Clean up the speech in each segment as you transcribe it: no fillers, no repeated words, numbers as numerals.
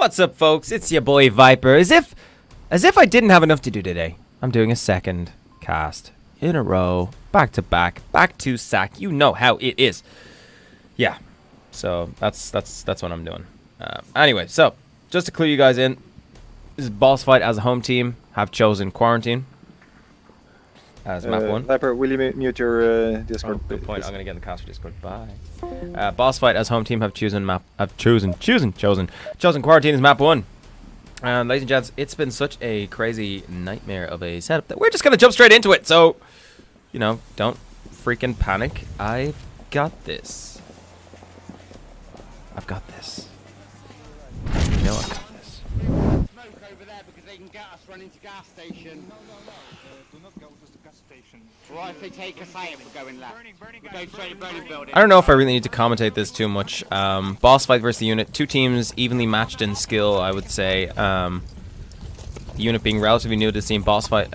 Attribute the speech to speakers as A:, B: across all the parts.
A: What's up, folks? It's your boy Viper. As if I didn't have enough to do today, I'm doing a second cast in a row, back to back to sack. You know how it is. Yeah. So that's what I'm doing. Anyway, so just to clue you guys in, this is BossFight as a home team have chosen Quarantine as map 1.
B: Viper, will you mute your Discord?
A: Oh, good point. I'm gonna get in the cast for Discord. Bye. BossFight as home team have chosen Quarantine as map 1. And ladies and gents, it's been such a crazy nightmare of a setup that we're just gonna jump straight into it. So, you know, don't freaking panic. I've got this. I've got this. You know I've got this.
C: Smoke over there because they can get us running to gas station.
D: No. Do not go to the gas station.
C: Right, if they take us out, we're going left. We'll go straight to burning building.
A: I don't know if I really need to commentate this too much. BossFight versus the unit. Two teams evenly matched in skill, I would say. The unit being relatively new to the scene. BossFight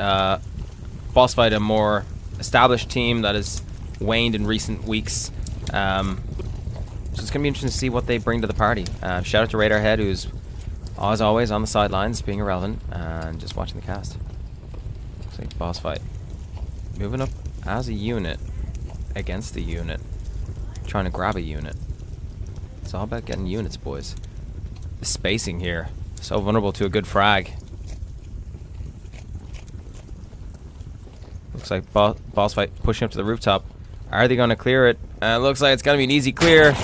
A: a more established team that has waned in recent weeks. So it's going to be interesting to see what they bring to the party. Shout out to Radarhead, who's, as always, on the sidelines, being irrelevant, and just watching the cast. Looks like BossFight. Moving up as a unit against the unit. Trying to grab a unit. It's all about getting units, boys. The spacing here. So vulnerable to a good frag. Looks like BossFight pushing up to the rooftop. Are they going to clear it? Looks like it's going to be an easy clear.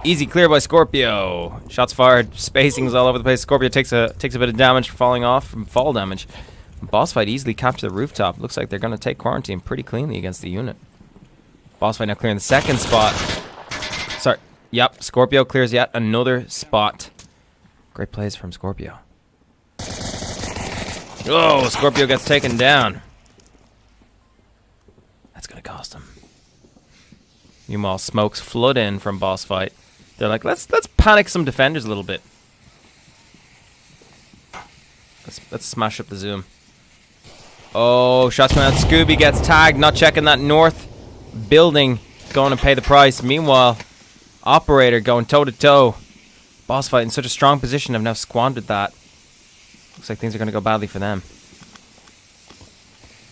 A: Easy clear by Scorpio. Shots fired. Spacing's all over the place. Scorpio takes a bit of damage for falling off from fall damage. BossFight easily captured the rooftop. Looks like they're going to take Quarantine pretty cleanly against the unit. BossFight now clearing the second spot. Sorry. Yep. Scorpio clears yet another spot. Great plays from Scorpio. Oh, Scorpio gets taken down. That's going to cost him. Meanwhile, smokes flood in from BossFight. They're like, let's panic some defenders a little bit. Let's smash up the zoom. Oh, shots coming out. Scooby gets tagged, not checking that north building, going to pay the price. Meanwhile, Operator going toe to toe. BossFight in such a strong position have now squandered that. Looks like things are going to go badly for them.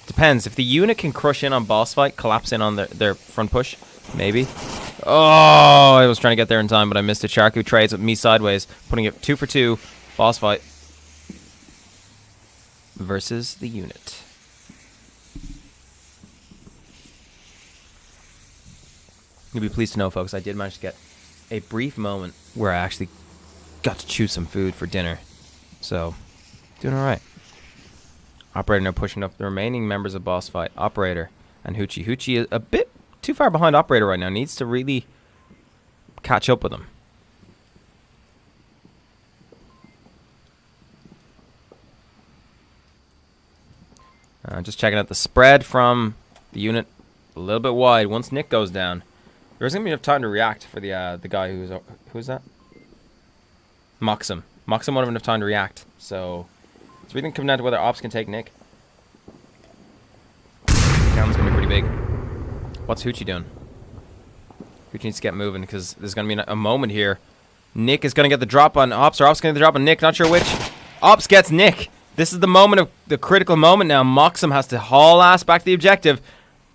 A: Depends. If the unit can crush in on BossFight, collapse in on their front push, maybe. Oh, I was trying to get there in time, but I missed it. Sharku trades with me sideways, putting it 2 for 2. BossFight versus the unit. You'll be pleased to know, folks, I did manage to get a brief moment where I actually got to chew some food for dinner. So, doing alright. Operator now pushing up the remaining members of BossFight. Operator and Hoochie. Hoochie is a bit too far behind Operator right now. Needs to really catch up with him. Just checking out the spread from the unit. A little bit wide. Once Nick goes down, there's going to be enough time to react for the guy who's that? Moxum. Moxum won't have enough time to react. So it's really coming down to whether Ops can take Nick. Cam's going to be pretty big. What's Hoochie doing? Hoochie needs to get moving because there's going to be a moment here. Nick is going to get the drop on Ops, or Ops going to get the drop on Nick. Not sure which. Ops gets Nick. This is the moment of the critical moment now. Moxum has to haul ass back to the objective.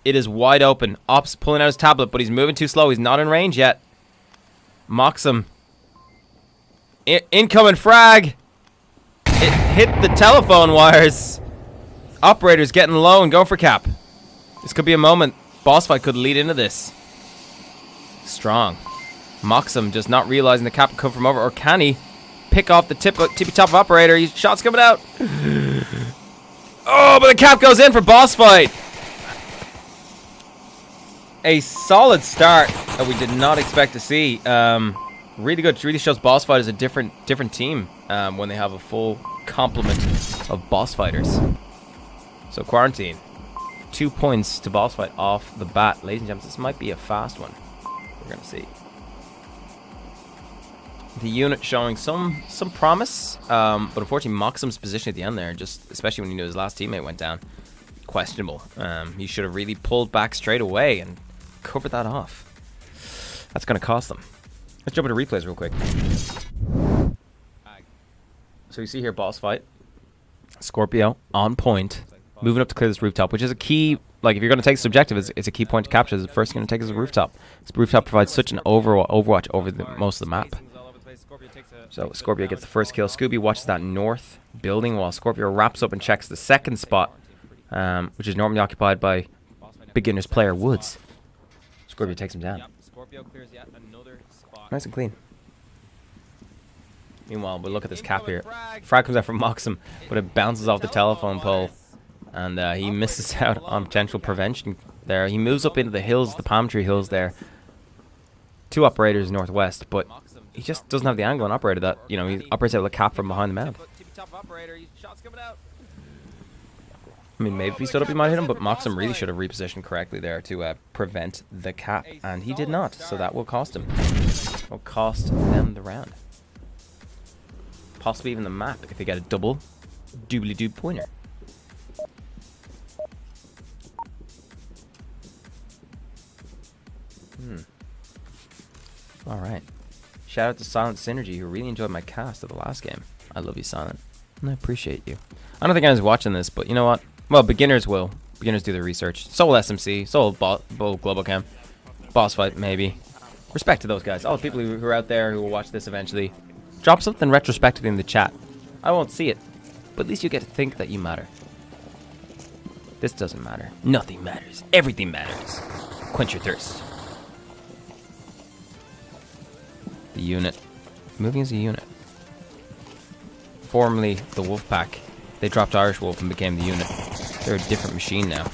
A: It is wide open. Ops pulling out his tablet, but he's moving too slow. He's not in range yet. Moxum. Incoming frag. It hit the telephone wires. Operator's getting low and going for cap. This could be a moment. BossFight could lead into this. Strong. Moxum just not realizing the cap could come from over. Or can he pick off the tippy top of Operator? Shots coming out. Oh, but the cap goes in for BossFight. A solid start that we did not expect to see. Really good. It really shows BossFight as a different team when they have a full complement of boss fighters. So Quarantine, 2 points to BossFight off the bat. Ladies and gentlemen, this might be a fast one. We're gonna see. The unit showing some promise, but unfortunately Moxum's position at the end there, just especially when he knew his last teammate went down, questionable. He should have really pulled back straight away and covered that off. That's going to cost them. Let's jump into replays real quick. So you see here, boss fight. Scorpio on point, moving up to clear this rooftop, which is a key. Like if you're going to take this objective, it's a key point to capture. The first thing you're going to take is the rooftop. This rooftop provides such an overwatch over most of the map. So Scorpio gets the first kill. Scooby watches that north building while Scorpio wraps up and checks the second spot, which is normally occupied by beginner's player Woods. Scorpio takes him down. Nice and clean. Meanwhile, we'll look at this cap here. Frag comes out from Moxham, but it bounces off the telephone pole. And he misses out on potential prevention there. He moves up into the hills, the palm tree hills there. 2 operators northwest, but he just doesn't have the angle on operator that, you know, he operates out with a cap from behind the mound. I mean, maybe if he stood up, he might hit him, but Moxham really should have repositioned correctly there to prevent the cap, and he did not, so that will cost him. Will cost them the round. Possibly even the map if they get a double doobly-doo pointer. Alright. Shout out to Silent Synergy, who really enjoyed my cast of the last game. I love you, Silent. And I appreciate you. I don't think anyone's watching this, but you know what? Well, beginners will. Beginners do their research. So will SMC. So will Global Cam. BossFight, maybe. Respect to those guys. All the people who are out there who will watch this eventually. Drop something retrospectively in the chat. I won't see it, but at least you get to think that you matter. This doesn't matter. Nothing matters. Everything matters. Quench your thirst. The unit. Moving as a unit. Formerly the Wolf Pack. They dropped Irish Wolf and became the unit. They're a different machine now.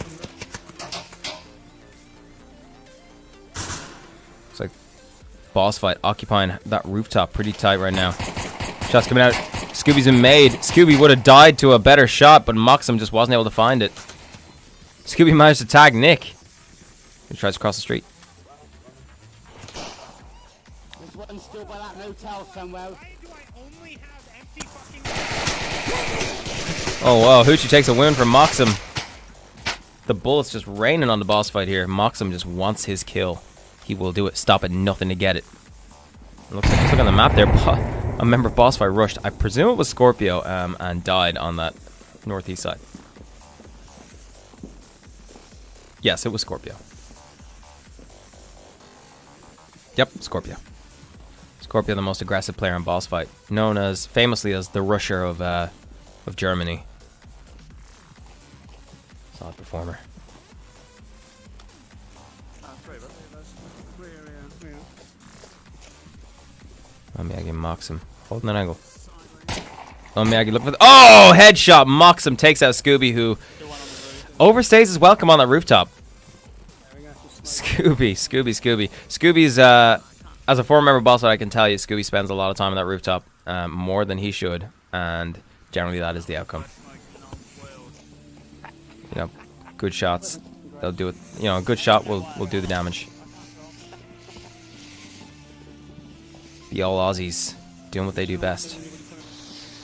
A: Looks like boss fight occupying that rooftop pretty tight right now. Shots coming out. Scooby's been made. Scooby would have died to a better shot, but Moxham just wasn't able to find it. Scooby managed to tag Nick, who tries to cross the street.
C: There's one still by that hotel somewhere.
A: Oh wow, Hoochie takes a win from Moxham. The bullets just raining on the boss fight here. Moxham just wants his kill. He will do it. Stop at nothing to get it. Looks like, just look on the map there. A member of boss fight rushed. I presume it was Scorpio and died on that northeast side. Yes, it was Scorpio. Yep, Scorpio. Scorpio, the most aggressive player in boss fight, known as famously as the Rusher of Germany. Solid performer. Oh, Miyagi mocks him. Holding an angle. Oh, Miyagi, look for the... Oh! Headshot! Moxham takes out Scooby, who overstays his welcome on that rooftop. Scooby. Scooby's, as a former member of boss, I can tell you, Scooby spends a lot of time on that rooftop. More than he should. And generally that is the outcome. You know, good shots, they'll do it. You know, a good shot will do the damage. The all Aussies doing what they do best.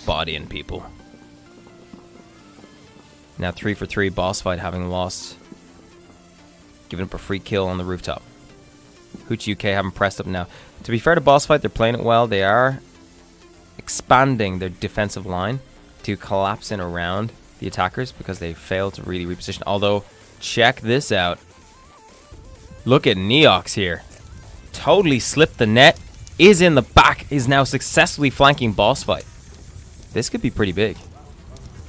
A: Bodying people. Now 3 for 3, boss fight having lost. Giving up a free kill on the rooftop. Hoochie UK haven't pressed up now. To be fair to boss fight, they're playing it well. They are expanding their defensive line to collapse in around the attackers because they failed to really reposition. Although, check this out. Look at Neox here. Totally slipped the net. Is in the back. Is now successfully flanking boss fight. This could be pretty big.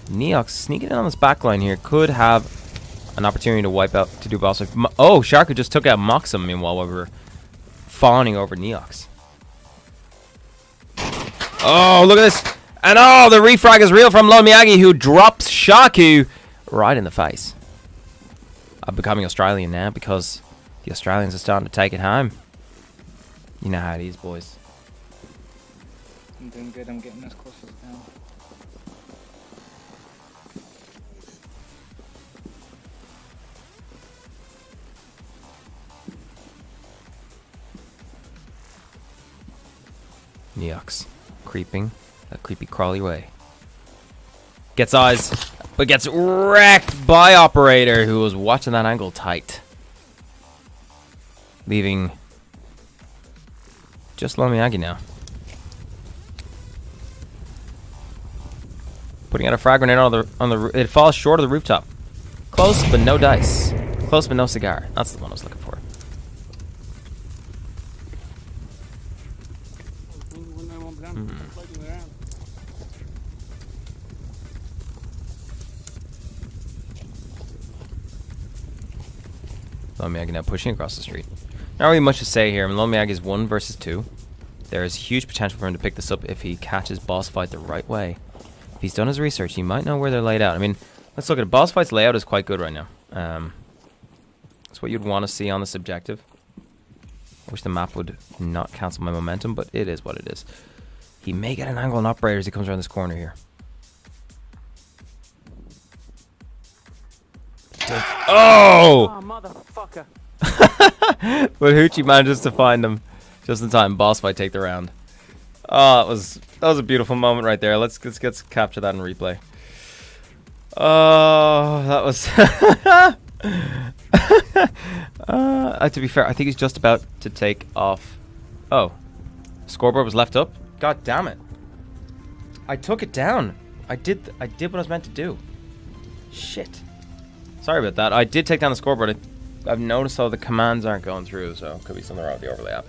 A: Neox sneaking in on this back line here could have an opportunity to wipe out, to do boss fight. Oh, Sharku just took out Moxham meanwhile while we were fawning over Neox. Oh, look at this. And oh, the refrag is real from Lone Miyagi, who drops Shaku right in the face. I'm becoming Australian now because the Australians are starting to take it home. You know how it is, boys.
D: I'm doing good, I'm getting as close as now.
A: Neox creeping that creepy crawly way. Gets eyes, but gets wrecked by Operator, who was watching that angle tight. Leaving just Lone Miyagi now. Putting out a frag grenade it falls short of the rooftop. Close, but no dice. Close, but no cigar. That's the one I was looking for. Lomiag now pushing across the street. Not really much to say here. Lomiag is 1 versus 2. There is huge potential for him to pick this up if he catches BossFight the right way. If he's done his research, he might know where they're laid out. I mean, let's look at it. BossFight's layout is quite good right now. It's what you'd want to see on this objective. I wish the map would not cancel my momentum, but it is what it is. He may get an angle on operator as he comes around this corner here. Oh!
C: Motherfucker.
A: But Hoochie manages to find him just in time. BossFight take the round. Oh, that was a beautiful moment right there. Let's capture that in replay. Oh, that was. To be fair, I think he's just about to take off. Oh, scoreboard was left up. God damn it! I took it down. I did what I was meant to do. Shit. Sorry about that. I did take down the scoreboard. I've noticed how the commands aren't going through, so it could be something wrong with the overlay app.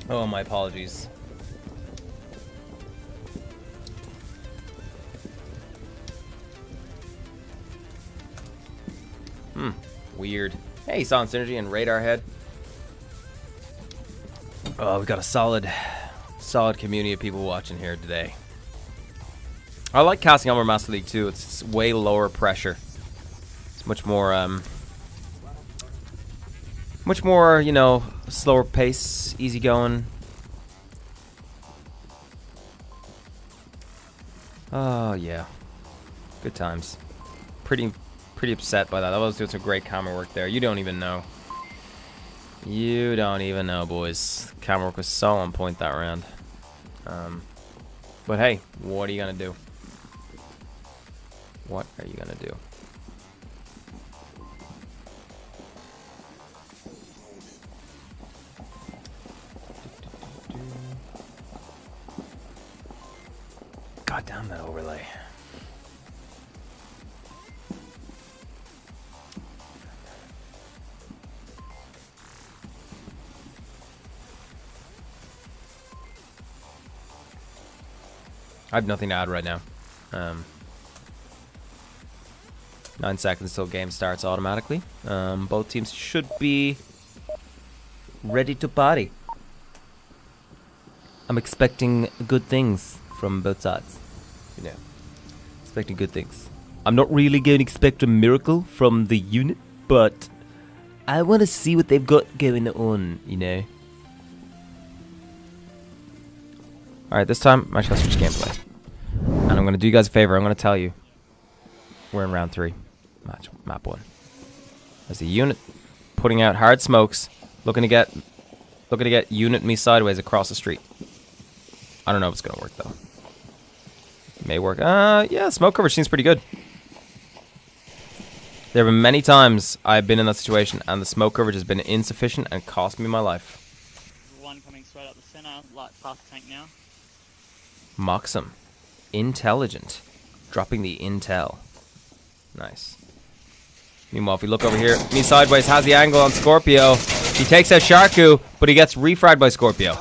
A: Oh, my apologies. Weird. Hey, Silent Synergy and Radar Head. Oh, we've got a solid community of people watching here today. I like casting Onward Master League too. It's way lower pressure. It's much more, you know, slower pace, easy going. Oh yeah, good times. Pretty upset by that. I was doing some great camera work there. You don't even know. You don't even know, boys. Camera work was so on point that round. But hey, what are you gonna do? What are you gonna do? God damn that overlay. I have nothing to add right now. 9 seconds till game starts automatically. Both teams should be ready to party. I'm expecting good things from both sides. You know, expecting good things. I'm not really going to expect a miracle from the unit, but I want to see what they've got going on, you know. Alright, this time I'm actually going to switch gameplay. And I'm going to do you guys a favor. I'm going to tell you. We're in round 3. Map 1. As the unit putting out hard smokes, looking to get unit me sideways across the street. I don't know if it's going to work though. It may work. Yeah, smoke coverage seems pretty good. There have been many times I've been in that situation and the smoke coverage has been insufficient and cost me my life.
C: One coming straight up the center, like past the tank now.
A: Moxham. Intelligent. Dropping the intel. Nice. Meanwhile, if we look over here, me sideways has the angle on Scorpio. He takes out Sharku, but he gets refragged by Scorpio.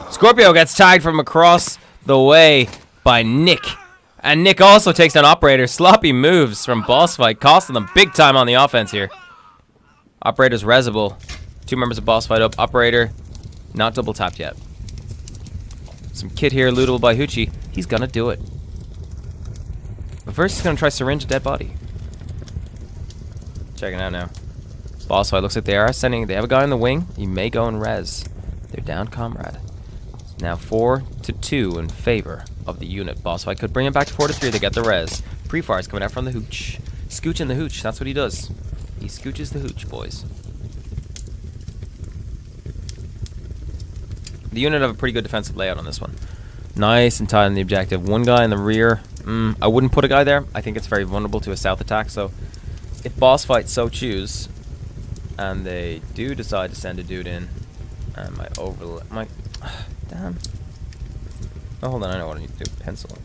A: Scorpio gets tagged from across the way by Nick. And Nick also takes down Operator. Sloppy moves from BossFight, costing them big time on the offense here. Operator's resible. 2 members of BossFight up. Operator, not double tapped yet. Some kit here, lootable by Hoochie. He's gonna do it. But first he's gonna try syringe a dead body. Checking out now. BossFight looks like they are sending. They have a guy in the wing. He may go and res. They're down, comrade. It's now 4-2 in favor of the unit. BossFight could bring him back to 4-3. They get the res. Pre-fire's coming out from the hooch. Scooching the hooch. That's what he does. He scooches the hooch, boys. The unit have a pretty good defensive layout on this one. Nice and tight on the objective. One guy in the rear. I wouldn't put a guy there. I think it's very vulnerable to a south attack. So if BossFight so choose, and they do decide to send a dude in, and damn. Oh, hold on. I know what I need to do. Pencil.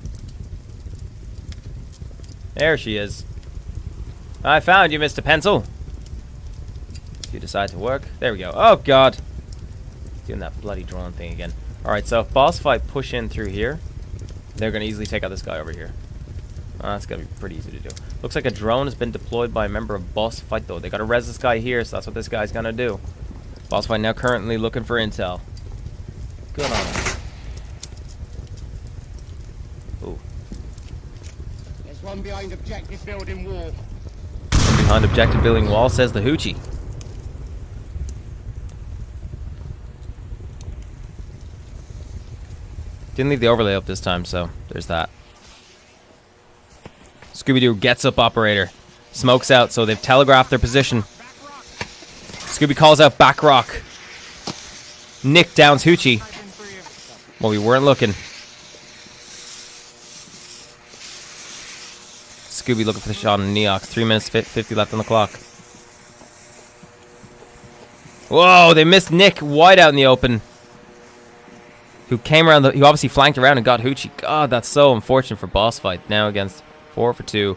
A: There she is. I found you, Mr. Pencil. You decide to work. There we go. Oh, God. Doing that bloody drone thing again. Alright, so if BossFight push in through here, they're going to easily take out this guy over here. That's going to be pretty easy to do. Looks like a drone has been deployed by a member of BossFight, though. They got to res this guy here, so that's what this guy's going to do. BossFight now currently looking for intel. Good on him. Ooh.
C: There's one behind objective building wall.
A: Behind objective building wall, says the hoochie. Didn't leave the overlay up this time, so there's that. Scooby-Doo gets up operator. Smokes out, so they've telegraphed their position. Scooby calls out back rock. Nick downs Hoochie. Well, we weren't looking. Scooby looking for the shot on Neox. 3 minutes 50 left on the clock. Whoa, they missed Nick wide out in the open. Who came around, who obviously flanked around and got Hoochie. God, that's so unfortunate for BossFight. Now against 4 for 2.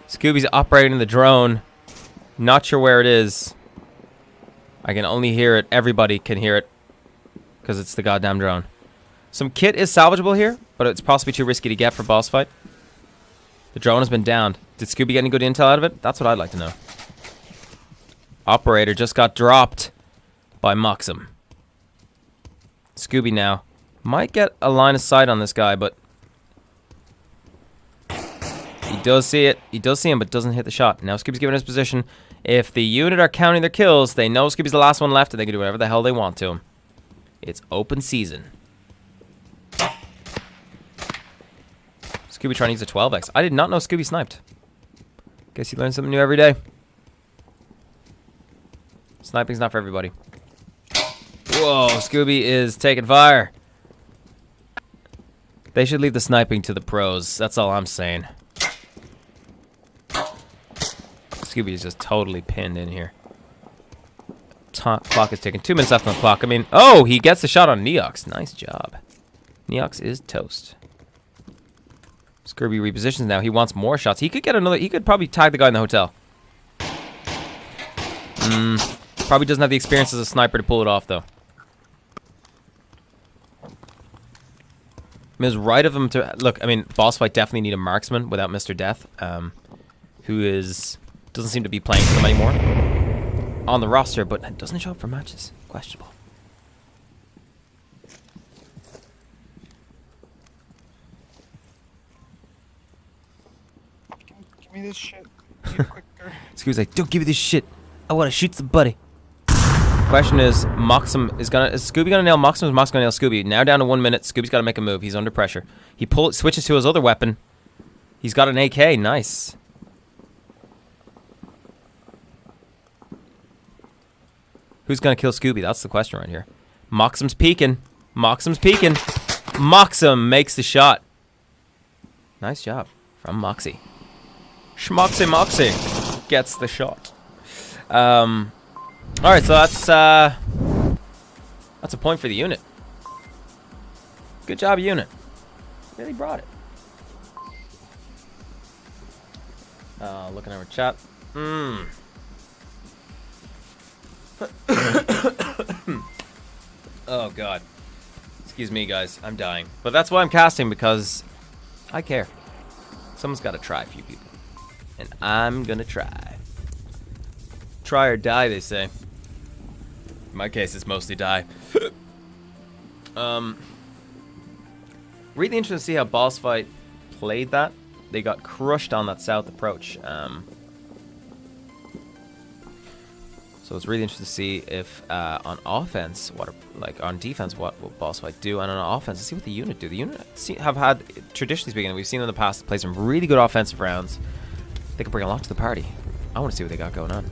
A: Scooby's operating the drone. Not sure where it is. I can only hear it. Everybody can hear it. Because it's the goddamn drone. Some kit is salvageable here, but it's possibly too risky to get for BossFight. The drone has been downed. Did Scooby get any good intel out of it? That's what I'd like to know. Operator just got dropped by Moxum. Scooby now might get a line of sight on this guy, but he does see it. He does see him, but doesn't hit the shot. Now Scooby's given his position. If the unit are counting their kills, they know Scooby's the last one left, and they can do whatever the hell they want to him. It's open season. Scooby trying to use a 12x. I did not know Scooby sniped. Guess you learn something new every day. Sniping's not for everybody. Whoa, Scooby is taking fire. They should leave the sniping to the pros. That's all I'm saying. Scooby is just totally pinned in here. Clock is ticking. 2 minutes left on the clock. I mean, oh, he gets the shot on Neox. Nice job. Neox is toast. Scooby repositions now. He wants more shots. He could get another. He could probably tag the guy in the hotel. Probably doesn't have the experience as a sniper to pull it off, though. I mean, it's right of him to look. I mean, BossFight definitely need a marksman without Mr. Death, who doesn't seem to be playing for them anymore on the roster, but doesn't show up for matches. Questionable.
D: Give me this shit. Quicker.
A: Scooby's like, don't give me this shit. I want to shoot somebody. Question is, Moxum is Scooby gonna nail Moxum? Or is Moxum gonna nail Scooby? Now down to 1 minute. Scooby's got to make a move. He's under pressure. He switches to his other weapon. He's got an AK. Nice. Who's gonna kill Scooby? That's the question right here. Moxum's peeking. Moxum's peeking. Moxum makes the shot. Nice job from Moxie. Schmoxy Moxie gets the shot. Alright, so that's a point for the unit. Good job, unit. Really brought it. Looking at our chat. Oh, God. Excuse me, guys. I'm dying. But that's why I'm casting, because I care. Someone's got to try, a few people. And I'm gonna try. Try or die, they say. In my case, it's mostly die. Really interesting to see how BossFight played that. They got crushed on that south approach. So it's really interesting to see if on offense, on defense, what will BossFight do, and on offense, see what the unit do. The unit have had, traditionally speaking, we've seen in the past, play some really good offensive rounds. They can bring a lot to the party. I want to see what they got going on.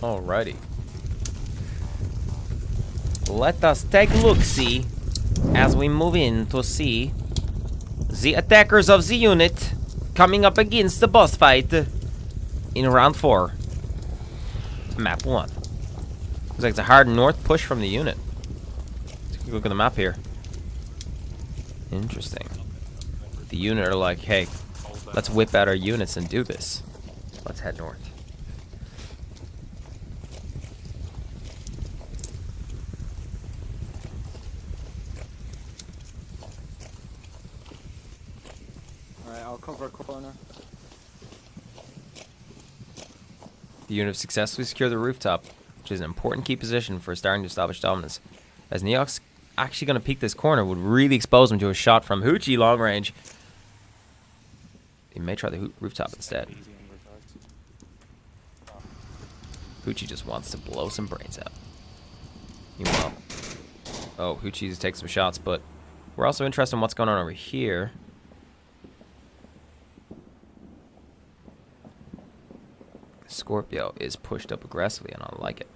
A: Alrighty. Let us take a look-see as we move in to see the attackers of the unit coming up against the boss fight in round 4. Map 1. Looks like it's a hard north push from the unit. Let's take a look at the map here. Interesting. The unit are like, hey, let's whip out our units and do this. Let's head north.
D: Alright, I'll cover a corner.
A: The unit have successfully secured the rooftop, which is an important key position for starting to establish dominance. As Neok's actually going to peek this corner would really expose him to a shot from Hoochie long range. He may try the rooftop instead. Hoochie just wants to blow some brains out. Meanwhile, oh, Hoochie just takes some shots, but we're also interested in what's going on over here. Scorpio is pushed up aggressively, and I like it.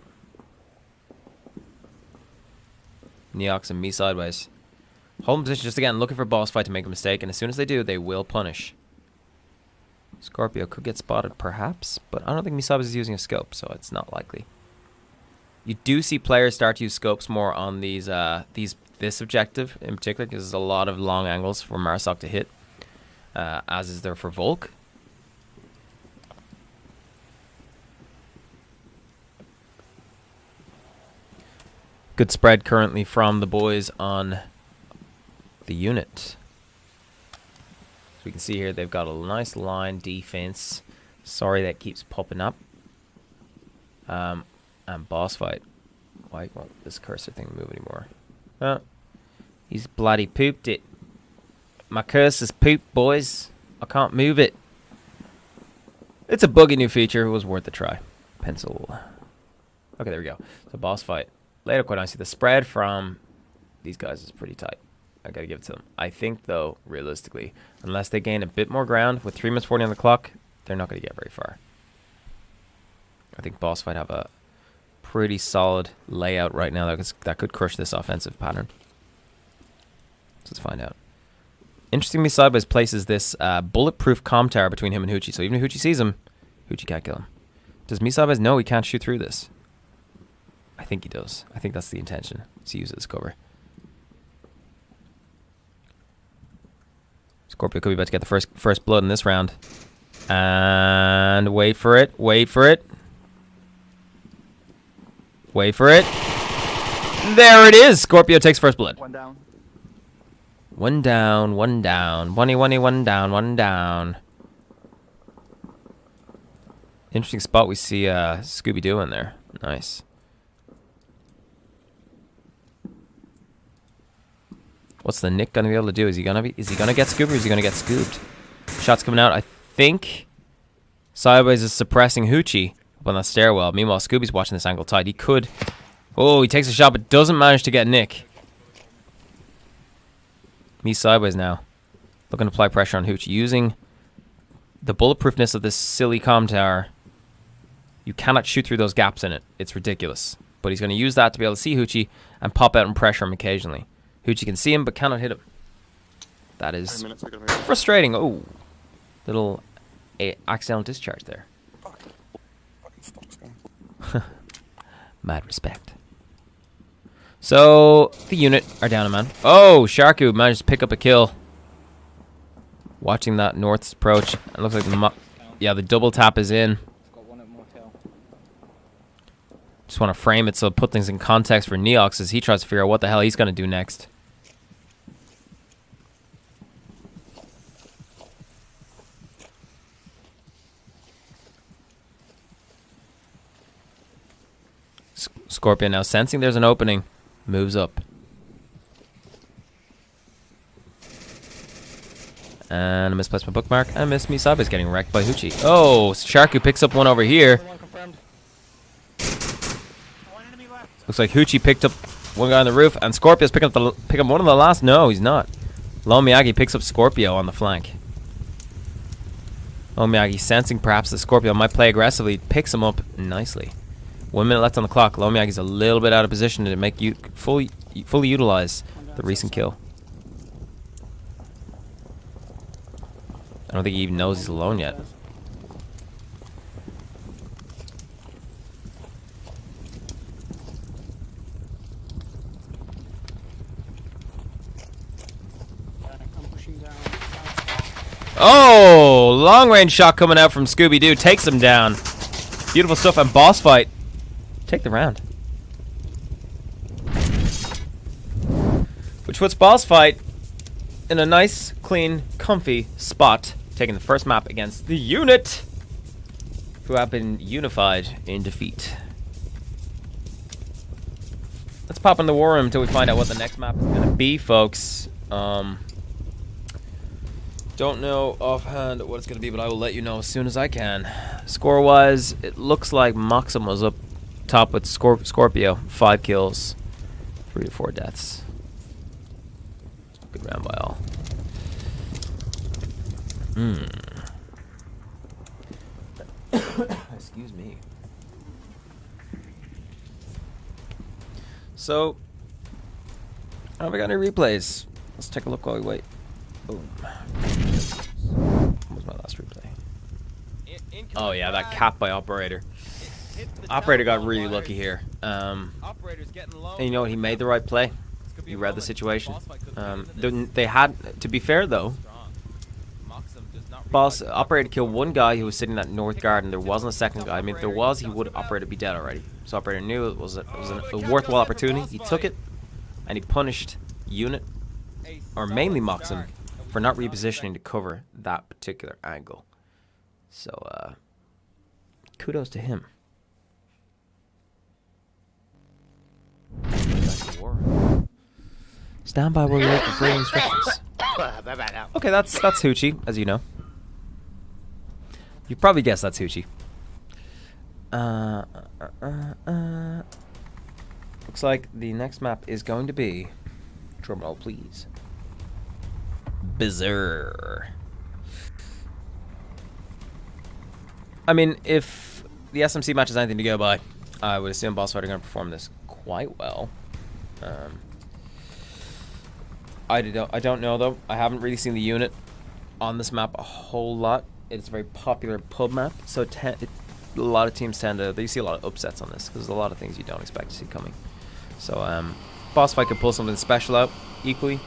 A: Neox and me sideways. Hold position just again, looking for boss fight to make a mistake, and as soon as they do, they will punish. Scorpio could get spotted, perhaps, but I don't think me sideways is using a scope, so it's not likely. You do see players start to use scopes more on this objective in particular, because there's a lot of long angles for Marsoc to hit, as is there for Volk. Good spread currently from the boys on the unit. As we can see here, they've got a nice line defense. Sorry that keeps popping up. And boss fight. Why won't this cursor thing move anymore? Oh, he's bloody pooped it. My cursor's pooped, boys. I can't move it. It's a buggy new feature. It was worth a try. Pencil. Okay, there we go. So boss fight. Later, quite honestly, the spread from these guys is pretty tight. I gotta give it to them. I think, though, realistically, unless they gain a bit more ground with 3 minutes 40 on the clock, they're not gonna get very far. I think boss fight have a pretty solid layout right now that could crush this offensive pattern. So let's find out. Interestingly, sideways places this bulletproof comm tower between him and Hoochie. So even if Hoochie sees him, Hoochie can't kill him. Does me sideways know he can't shoot through this? I think he does. I think that's the intention, to use it as cover. Scorpio could be about to get the first blood in this round. And wait for it. Wait for it. Wait for it. There it is. Scorpio takes first blood.
B: One down.
A: One down, one down. One down, one down. Interesting spot we see Scooby-Doo in there. Nice. What's the Nick gonna be able to do? Is he gonna get scooped or is he gonna get scooped? Shots coming out. I think Sideways is suppressing Hoochie up on that stairwell. Meanwhile, Scooby's watching this angle tight. He could. Oh, he takes a shot but doesn't manage to get Nick. Me Sideways now. Looking to apply pressure on Hoochie. Using the bulletproofness of this silly comm tower. You cannot shoot through those gaps in it. It's ridiculous. But he's going to use that to be able to see Hoochie and pop out and pressure him occasionally. Hoochie can see him but cannot hit him. That is frustrating. Oh, little accidental discharge there. Mad respect. So the unit are down a man. Oh, Sharku managed to pick up a kill. Watching that north approach. It looks like the double tap is in. Just want to frame it so put things in context for Neox as he tries to figure out what the hell he's going to do next. Scorpion now sensing there's an opening, moves up. And I misplaced my bookmark. I missed me Sideways getting wrecked by Hoochie. Oh, Sharku picks up one over here. Looks like Hoochie picked up one guy on the roof, and Scorpio's pick up one of the last. No, he's not. Lo Miyagi picks up Scorpio on the flank. Lo Miyagi sensing perhaps the Scorpio might play aggressively, picks him up nicely. 1 minute left on the clock. Lomiak is a little bit out of position to make you fully utilize the recent kill. I don't think he even knows he's alone yet.
E: I'm pushing down.
A: Oh, long range shot coming out from Scooby-Doo. Takes him down. Beautiful stuff on BossFight. Take the round. Which puts BossFight in a nice, clean, comfy spot. Taking the first map against the unit, who have been unified in defeat. Let's pop in the war room until we find out what the next map is going to be, folks. Don't know offhand what it's going to be, but I will let you know as soon as I can. Score-wise, it looks like Moxum was up top with Scorpio. 5 kills, 3 to 4 deaths. Good round by all. Excuse me. So, have I got any replays? Let's take a look while we wait. Boom. What was my last replay? Oh yeah, that cap by Operator. Operator got really lucky here. And you know what? He made the right play. He read the situation. They had, to be fair though, Operator killed one guy who was sitting at North Garden. There wasn't a second guy. I mean, if there was, he would Operator be dead already. So Operator knew it was a worthwhile opportunity. He took it, and he punished Unit, or mainly Moxum, for not repositioning to cover that particular angle. So, kudos to him. Stand by while we wait for further instructions. Okay, that's Hoochie, as you know. You probably guessed that's Hoochie. Looks like the next map is going to be, drumroll please, Bizarre. I mean, if the SMC match is anything to go by, I would assume BossFight are going to perform this quite well. I don't know though. I haven't really seen the unit on this map a whole lot. It's a very popular pub map, so a lot of teams tend to. You see a lot of upsets on this because there's a lot of things you don't expect to see coming. So BossFight could pull something special out. Equally,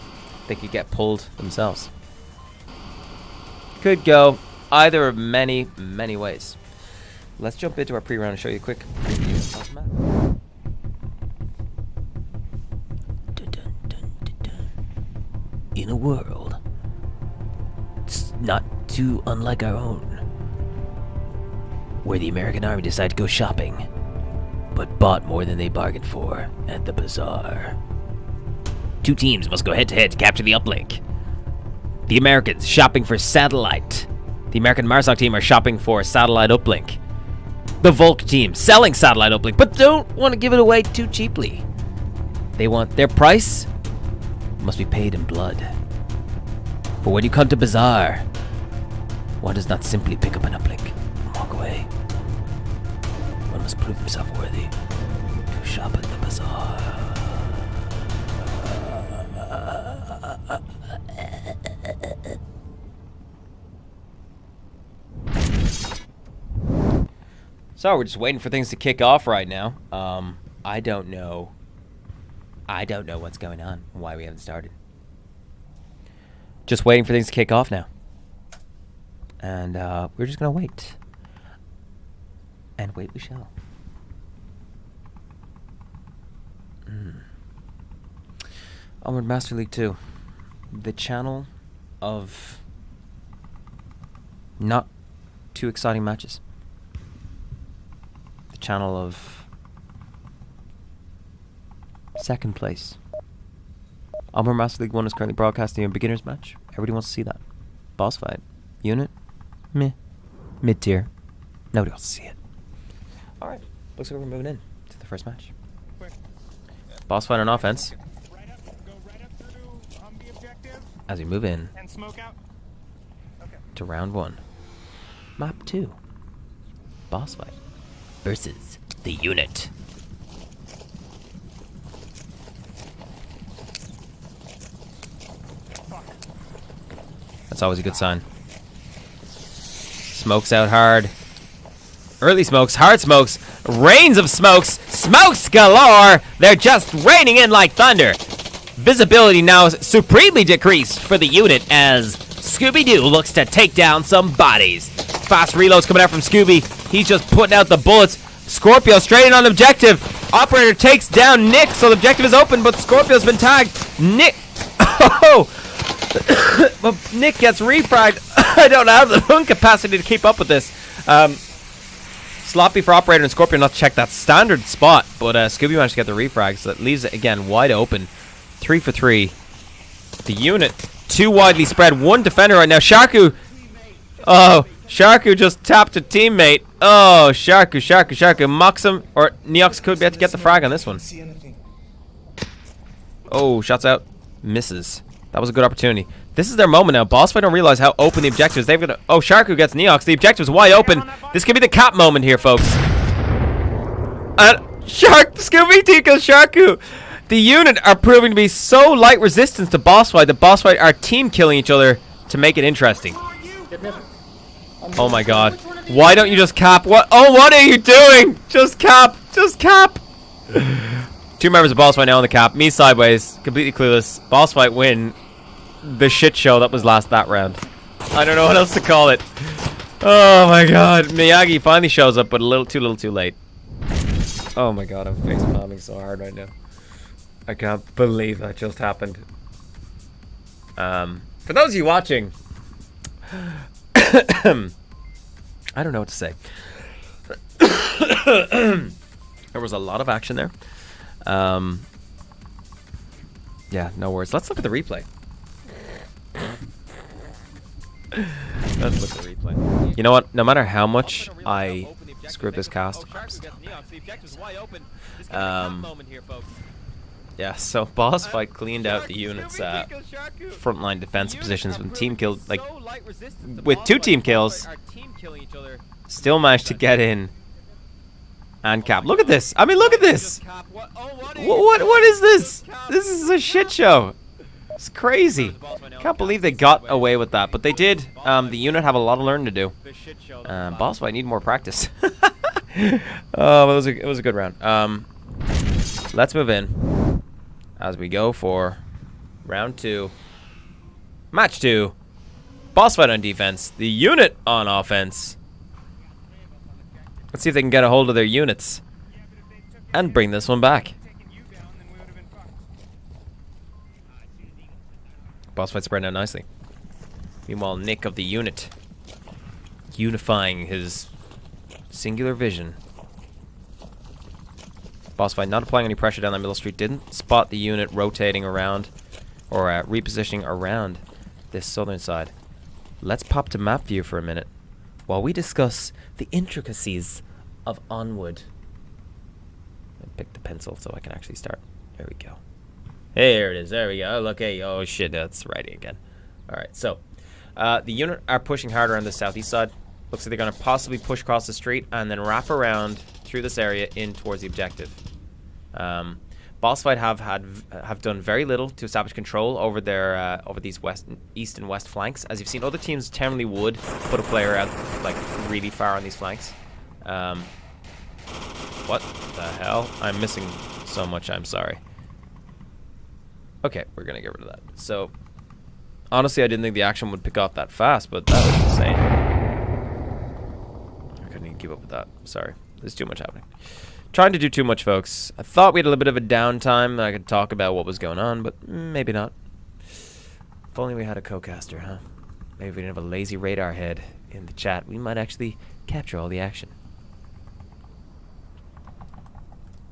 A: they could get pulled themselves. Could go either of many ways. Let's jump into our pre-round and show you a quick preview of the map. In a world it's not too unlike our own, where the American army decided to go shopping, but bought more than they bargained for at the bazaar. 2 teams must go head-to-head to capture the uplink. The Americans shopping for satellite. The American Marsoc team are shopping for satellite uplink. The Volk team selling satellite uplink, but don't want to give it away too cheaply. They want their price must be paid in blood. For when you come to Bazaar, one does not simply pick up an uplink and walk away. One must prove himself worthy to shop at the Bazaar. So we're just waiting for things to kick off right now. I don't know what's going on and why we haven't started. Just waiting for things to kick off now. And we're just gonna wait. And wait we shall. Onward Master League 2. The channel of not too exciting matches. The channel of second place. Onward Master League 1 is currently broadcasting a beginner's match. Everybody wants to see that. BossFight. Unit? Meh. Mid-tier. Nobody wants to see it. Alright. Looks like we're moving in to the first match. BossFight on offense.
E: Go right up through the objective
A: As we move in
E: and smoke out. Okay.
A: to round 1. Map 2. BossFight versus the unit. That's always a good sign. Smokes out hard. Early smokes, hard smokes, rains of smokes, smokes galore. They're just raining in like thunder. Visibility now is supremely decreased for the unit as Scooby-Doo looks to take down some bodies. Fast reloads coming out from Scooby. He's just putting out the bullets. Scorpio straight in on objective. Operator takes down Nick, so the objective is open, but Scorpio's been tagged. Nick. Oh! Well, Nick gets refragged. I don't have the lung capacity to keep up with this. Sloppy for Operator and Scorpio not to check that standard spot, but Scooby managed to get the refrag, so that leaves it again wide open. 3 for 3. The unit too widely spread. One defender right now. Sharku. Oh, Sharku just tapped a teammate. Oh, Sharku mocks him, or Neox could be able to get the frag on this one. Oh, shots out, misses. That was a good opportunity. This is their moment now. BossFight don't realize how open the objective is. They've got to, oh, Sharku gets Neox. The objective is wide open. This could be the cap moment here, folks. Scooby team kills Sharku. The unit are proving to be so light resistance to BossFight that BossFight are team killing each other to make it interesting. Oh my god. Why don't you just cap? What? Oh, what are you doing? Just cap. Just cap. 2 members of BossFight now on the cap. Me sideways. Completely clueless. BossFight win the shit show that was that round. I don't know what else to call it. Oh my god. Miyagi finally shows up, but a little too late. Oh my god, I'm face palming so hard right now. I can't believe that just happened. For those of you watching, I don't know what to say. There was a lot of action there. Yeah, no words. Let's look at the replay. Let's look at the replay. You know what? No matter how much I screw up this cast, yeah, so BossFight cleaned out the unit's frontline defensive positions with team killed, like with 2 team kills, still managed to get in and cap. Look at this! I mean, look at this! What is this? This is a shit show. It's crazy. Can't believe they got away with that, but they did. The unit have a lot of learning to do. BossFight need more practice. Oh, it was a good round. Let's move in as we go for round 2, match 2. BossFight on defense, the unit on offense. Let's see if they can get a hold of their units and bring this one back. BossFight spreading out nicely. Meanwhile, Nick of the unit unifying his singular vision. BossFight not applying any pressure down that middle street. Didn't spot the unit rotating around or repositioning around this southern side. Let's pop to map view for a minute while we discuss the intricacies of Onward. Pick the pencil so I can actually start. There we go. Here it is. There we go. Look, hey. Oh, shit. That's writing again. All right. So, the unit are pushing harder on the southeast side. Looks like they're going to possibly push across the street and then wrap around through this area in towards the objective. BossFight have done very little to establish control over their over these east and west flanks. As you've seen, other teams generally would put a player out like really far on these flanks. What the hell? I'm missing so much. I'm sorry. Okay, we're gonna get rid of that. So, honestly, I didn't think the action would pick off that fast, but that was insane. I couldn't even keep up with that. Sorry, there's too much happening. Trying to do too much, folks. I thought we had a little bit of a downtime that I could talk about what was going on, but maybe not. If only we had a co-caster, huh? Maybe we didn't have a lazy radar head in the chat. We might actually capture all the action.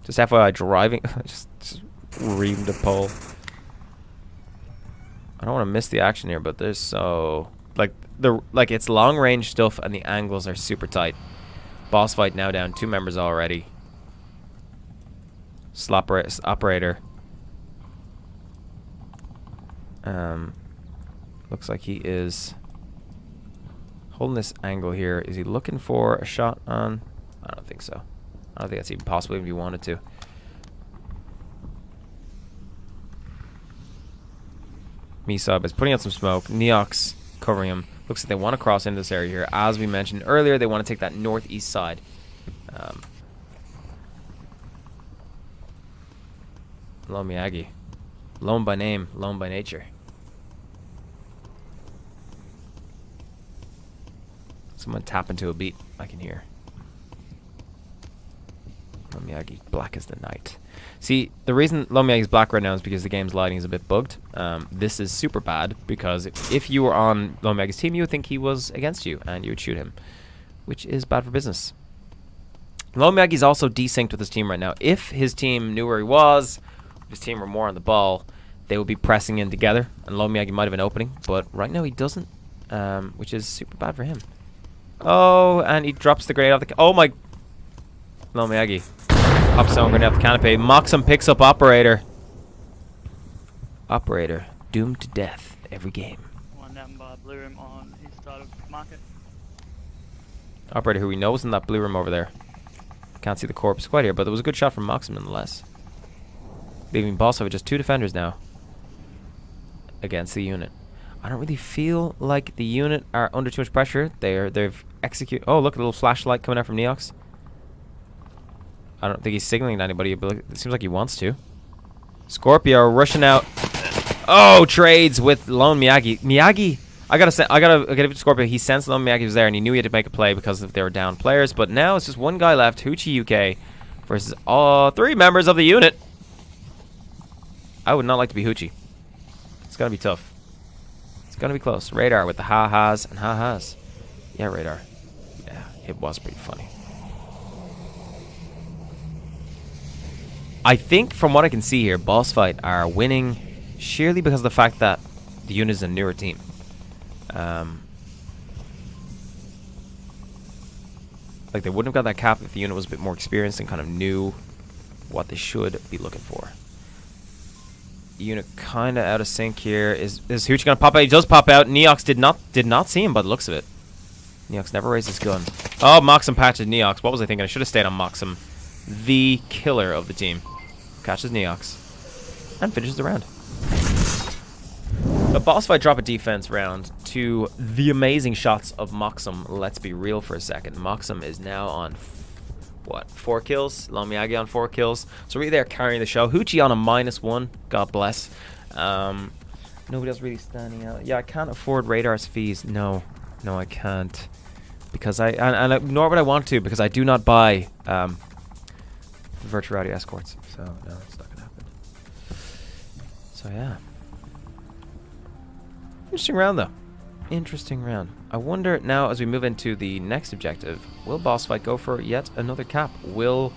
A: Just FYI, driving... just reamed a pole. I don't want to miss the action here, but there's so... Like, it's long-range stuff, and the angles are super tight. BossFight now down 2 members already. Operator. Looks like he is holding this angle here. Is he looking for a shot on? I don't think so. I don't think that's even possible if you wanted to. Misab is putting out some smoke. Neox covering him. Looks like they want to cross into this area here. As we mentioned earlier, they want to take that northeast side. Lone Miyagi. Lone by name, lone by nature. Someone tap into a beat I can hear. Lone Miyagi, black as the night. See, the reason Lone Miyagi's black right now is because the game's lighting is a bit bugged. This is super bad because if you were on Lone Miyagi's team, you would think he was against you and you would shoot him, which is bad for business. Lone Miyagi's also desynced with his team right now. If his team knew where he was, if his team were more on the ball, they would be pressing in together, and Lone Miyagi might have an opening, but right now he doesn't, which is super bad for him. Oh, and he drops the grenade off the... Oh my... Lone Miyagi. Pops his own grenade off the canopy. Moxham picks up Operator. Operator, doomed to death every game.
F: One down by blue room on east side of market.
A: Operator, who we know is in that blue room over there. Can't see the corpse quite here, but there was a good shot from Moxham nonetheless. Leaving BossFight with just 2 defenders now against the unit. I don't really feel like the unit are under too much pressure. They've executed... Oh, look, a little flashlight coming out from Neox. I don't think he's signaling to anybody, but it seems like he wants to. Scorpio rushing out. Oh, trades with Lone Miyagi. Miyagi, I gotta give it to Scorpio. He sensed Lone Miyagi was there, and he knew he had to make a play because if they were down players. But now it's just one guy left, Hoochie UK, versus all 3 members of the unit. I would not like to be Hoochie. It's gonna be tough. It's gonna be close. Radar with the ha-has and ha-has. Yeah, Radar. Yeah, it was pretty funny. I think from what I can see here, BossFight are winning sheerly because of the fact that the unit is a newer team. Like they wouldn't have got that cap if the unit was a bit more experienced and kind of knew what they should be looking for. Unit kind of out of sync here. Is Hoochie gonna pop out? He does pop out. Neox did not see him by the looks of it. Neox never raised his gun. Oh, Moxham patches Neox. What was I thinking? I should have stayed on Moxham. The killer of the team. Catches Neox. And finishes the round. The BossFight drop a defense round to the amazing shots of Moxham. Let's be real for a second. Moxham is now on... what, 4 kills? Lone Miyagi on 4 kills. So really they're carrying the show. Hoochie on a -1. God bless. Nobody else really standing out. Yeah, I can't afford Radar's fees. No, I can't. Because nor would I want to, because I do not buy virtual reality escorts. So no, it's not gonna happen. So yeah. Interesting round though. Interesting round. I wonder now as we move into the next objective, will BossFight go for yet another cap? Will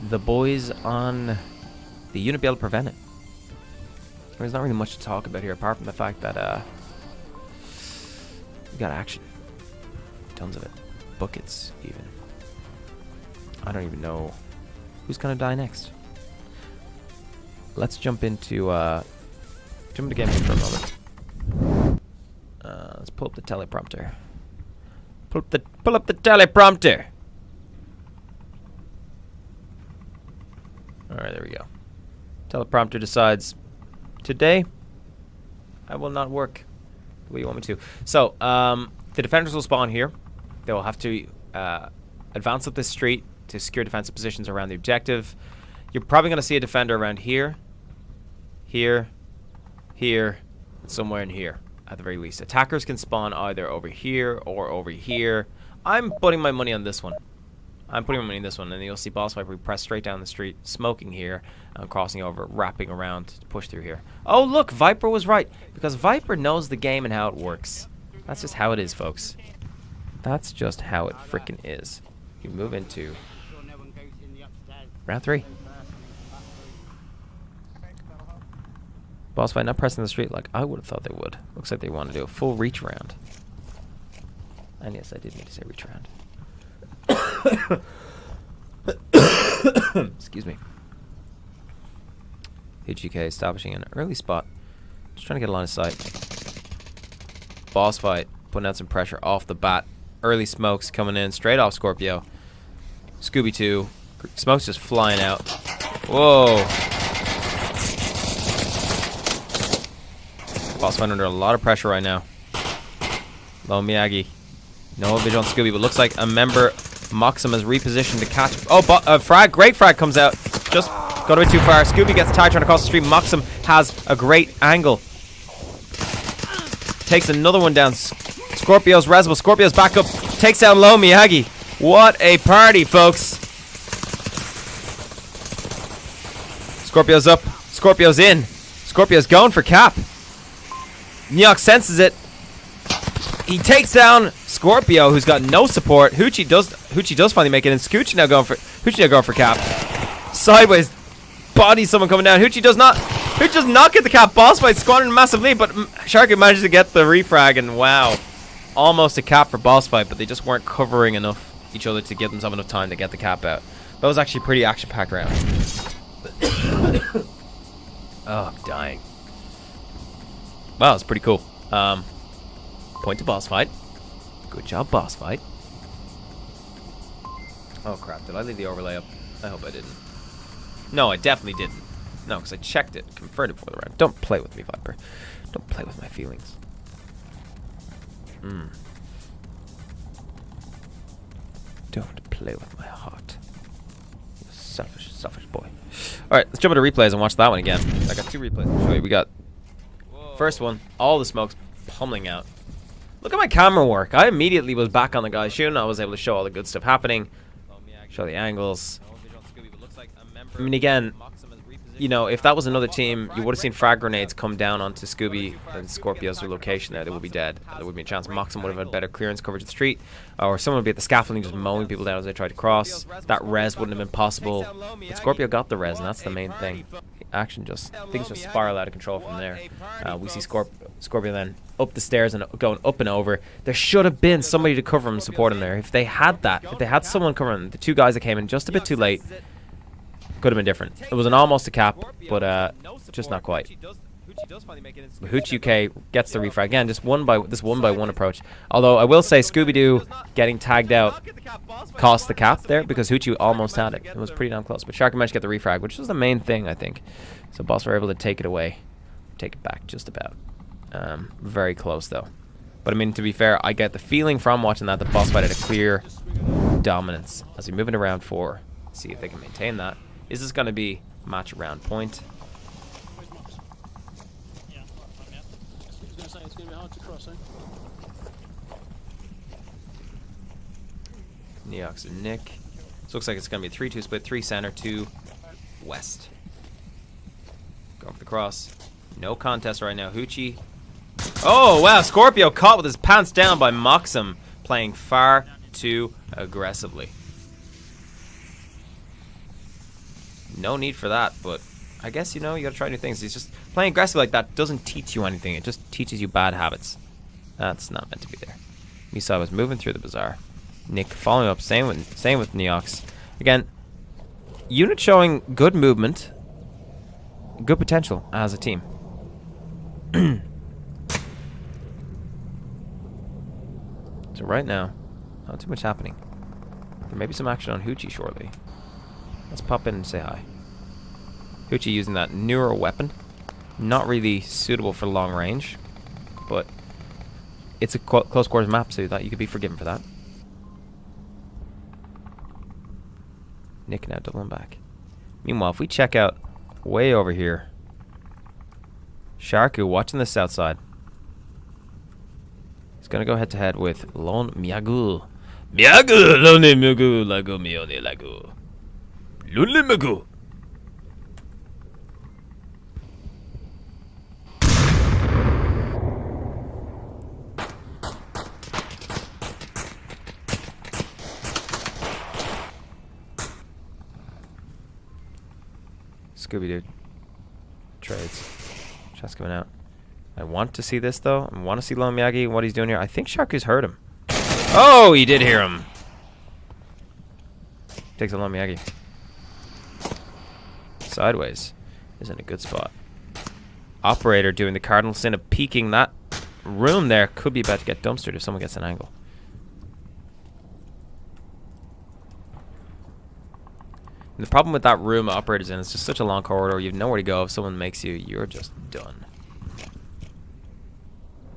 A: the boys on the unit be able to prevent it? There's not really much to talk about here apart from the fact that we got action. Tons of it. Buckets even. I don't even know who's gonna die next. Let's jump into gameplay for a moment. Let's pull up the teleprompter. Pull up the teleprompter. All right, there we go. Teleprompter decides today I will not work the way you want me to. So the defenders will spawn here. They will have to advance up this street to secure defensive positions around the objective. You're probably going to see a defender around here, here, and somewhere in here. At the very least, attackers can spawn either over here or over here. I'm putting my money on this one. I'm putting my money in this one, and you'll see BossFight press straight down the street, smoking here, and crossing over, wrapping around to push through here. Oh, look, Viper was right, because Viper knows the game and how it works. That's just how it is, folks. That's just how it frickin' is. You move into round 3. BossFight not pressing the street like I would have thought they would. Looks like they want to do a full reach round. And yes, I did need to say reach round. Excuse me. HGK establishing an early spot. Just trying to get a line of sight. BossFight putting out some pressure off the bat. Early smokes coming in straight off Scorpio. Scooby 2. Smoke's just flying out. Whoa. BossFight under a lot of pressure right now. Low Miyagi. No visual on Scooby, but looks like a member Moxum has repositioned to catch. Oh, frag. Great frag comes out. Just got a bit too far. Scooby gets tired trying to cross the street. Moxum has a great angle. Takes another one down. Scorpio's Resable. Scorpio's back up. Takes down Low Miyagi. What a party, folks. Scorpio's up. Scorpio's in. Scorpio's going for cap. Neox senses it. He takes down Scorpio, who's got no support. Hoochie does finally make it, and Scoochie now going for cap. Sideways, body someone coming down. Hoochie does not get the cap. BossFight squandering a massive lead, but Sharky managed to get the refrag, and wow, almost a cap for BossFight, but they just weren't covering enough each other to give themselves enough time to get the cap out. That was actually a pretty action-packed round. Oh, I'm dying. Wow, it's pretty cool. Point to BossFight. Good job, BossFight. Oh crap, did I leave the overlay up? I hope I didn't. No, I definitely didn't. No, because I checked it, confirmed it before the round. Don't play with me, Viper. Don't play with my feelings. Don't play with my heart. You selfish, selfish boy. Alright, let's jump into replays and watch that one again. I got 2 replays to show you. We got first one, all the smokes pummeling out. Look at my camera work. I immediately was back on the guy shooting. I was able to show all the good stuff happening. Show the angles. I mean, again, you know, if that was another team, you would have seen frag grenades come down onto Scooby and Scorpio's location there. They would be dead. There would be a chance Moxum would have had better clearance coverage of the street. Or someone would be at the scaffolding just mowing people down as they tried to cross. That res wouldn't have been possible. But Scorpio got the res, and that's the main thing. Things just spiral out of control from there. We see Scorpio then up the stairs and going up and over. There should have been somebody to cover him and support him there. If they had that, if they had someone covering him, the 2 guys that came in just a bit too late, could have been different. It was an almost a cap, but just not quite. Hooch UK gets the refrag again. Just one by one approach. Although I will say Scooby-Doo getting tagged out cost the cap there because Hoochie almost had it. It was pretty damn close. But Sharky managed to get the refrag, which was the main thing, I think. So Boss were able to take it away. Take it back just about. Very close though. But I mean, to be fair, I get the feeling from watching that the BossFight had a clear dominance. As we move into round 4, see if they can maintain that. Is this going to be match round point?
E: It's going to be hard to cross, eh?
A: Neox and Nick. This looks like it's going to be a 3-2 split. 3 center, 2 west. Going for the cross. No contest right now. Hoochie. Oh, wow. Scorpio caught with his pants down by Moxum. Playing far too aggressively. No need for that, but I guess, you know, you gotta try new things. He's just playing aggressive like that doesn't teach you anything. It just teaches you bad habits. That's not meant to be there. Misai was moving through the bazaar. Nick following up, same with Neox. Again, unit showing good movement, good potential as a team. So right now, not too much happening. There may be some action on Hoochie shortly. Let's pop in and say hi. Hoochie using that newer weapon. Not really suitable for long range, but it's a close quarters map, so that you could be forgiven for that. Nick now doubling back. Meanwhile, if we check out way over here, Sharku watching the south side. He's gonna go head to head with Lone Miyagu. Miyagu, Lone Miyagu, Lago Mione Lago. Lone Miyagu. Scooby-Doo. Trades. Shots coming out. I want to see this, though. I want to see Lone Miyagi and what he's doing here. I think Sharku's heard him. Oh, he did hear him. Takes a Lone Miyagi. Sideways is in a good spot. Operator doing the cardinal sin of peeking that room there. Could be about to get dumpstered if someone gets an angle. And the problem with that room operators in, it's just such a long corridor. You have nowhere to go. If someone makes you, you're just done.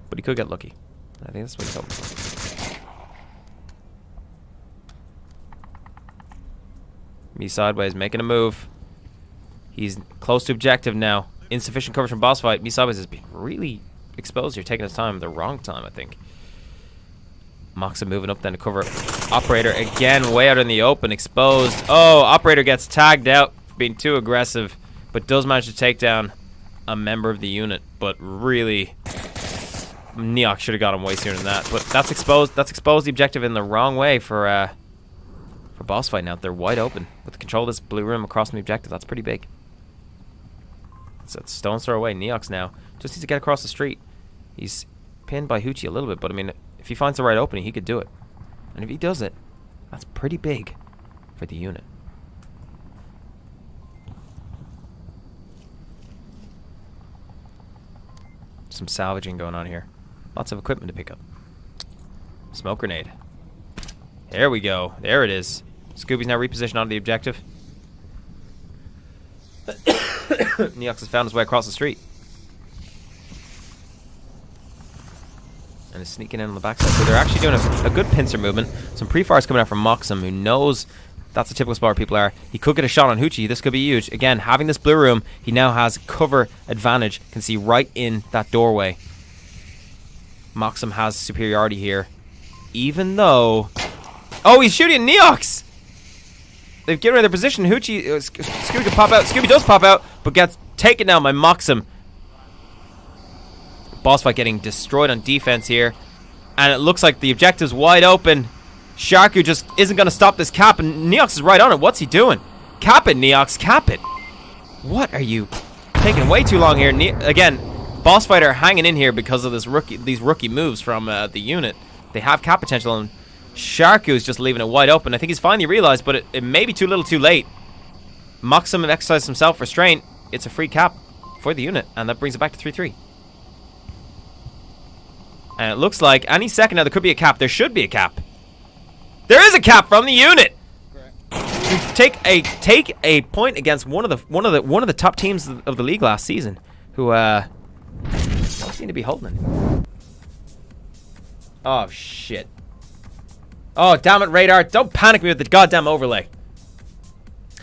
A: But he could get lucky. I think that's what he's hoping for. Me sideways, making a move. He's close to objective now. Insufficient coverage from BossFight. Me sideways is being really exposed here, taking his time, the wrong time, I think. Moxa moving up then to cover Operator again, way out in the open, exposed. Oh, Operator gets tagged out for being too aggressive, but does manage to take down a member of the unit. But really, Neok should have got him way sooner than that. But that's exposed. That's exposed the objective in the wrong way for BossFight now. They're wide open with control of this blue room across from the objective. That's pretty big. So it's stone's throw away. Neok's now just needs to get across the street. He's pinned by Hoochie a little bit, but I mean, if he finds the right opening, he could do it. And if he does it, that's pretty big for the unit. Some salvaging going on here. Lots of equipment to pick up. Smoke grenade. There we go. There it is. Scooby's now repositioned onto the objective. Neox has found his way across the street. And is sneaking in on the backside. So they're actually doing a good pincer movement. Some pre-fires coming out from Moxham, who knows that's the typical spot where people are. He could get a shot on Hoochie. This could be huge. Again, having this blue room, he now has cover advantage. Can see right in that doorway. Moxham has superiority here. Even though... Oh, he's shooting at Neox! They've given away their position. Hoochie... Scooby can pop out. Scooby does pop out, but gets taken down by Moxham. BossFight getting destroyed on defense here. And it looks like the objective's wide open. Sharku just isn't going to stop this cap, and Neox is right on it. What's he doing? Cap it, Neox. Cap it. What are you... Taking way too long here. Again, BossFight are hanging in here because of these rookie moves from the unit. They have cap potential, and Sharku is just leaving it wide open. I think he's finally realized, but it may be too little too late. Moxham have exercised some self-restraint. It's a free cap for the unit, and that brings it back to 3-3. And it looks like any second now there could be a cap. There should be a cap. There is a cap from the unit. Take a point against one of the top teams of the league last season, who don't seem to be holding it. Oh shit. Oh damn it, Radar! Don't panic me with the goddamn overlay.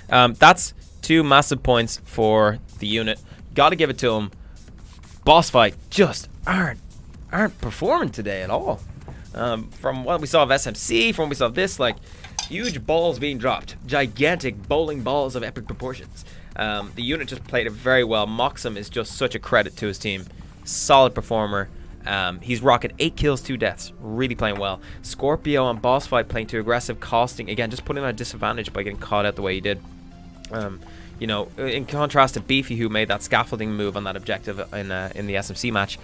A: That's 2 massive points for the unit. Got to give it to them. BossFight just aren't performing today at all. From what we saw of SMC, from what we saw of this, like, huge balls being dropped. Gigantic bowling balls of epic proportions. The unit just played it very well. Moxham is just such a credit to his team. Solid performer. He's rocking 8 kills, 2 deaths. Really playing well. Scorpio on BossFight playing too aggressive, costing, again, just putting him at a disadvantage by getting caught out the way he did. You know, in contrast to Beefy, who made that scaffolding move on that objective in the SMC match,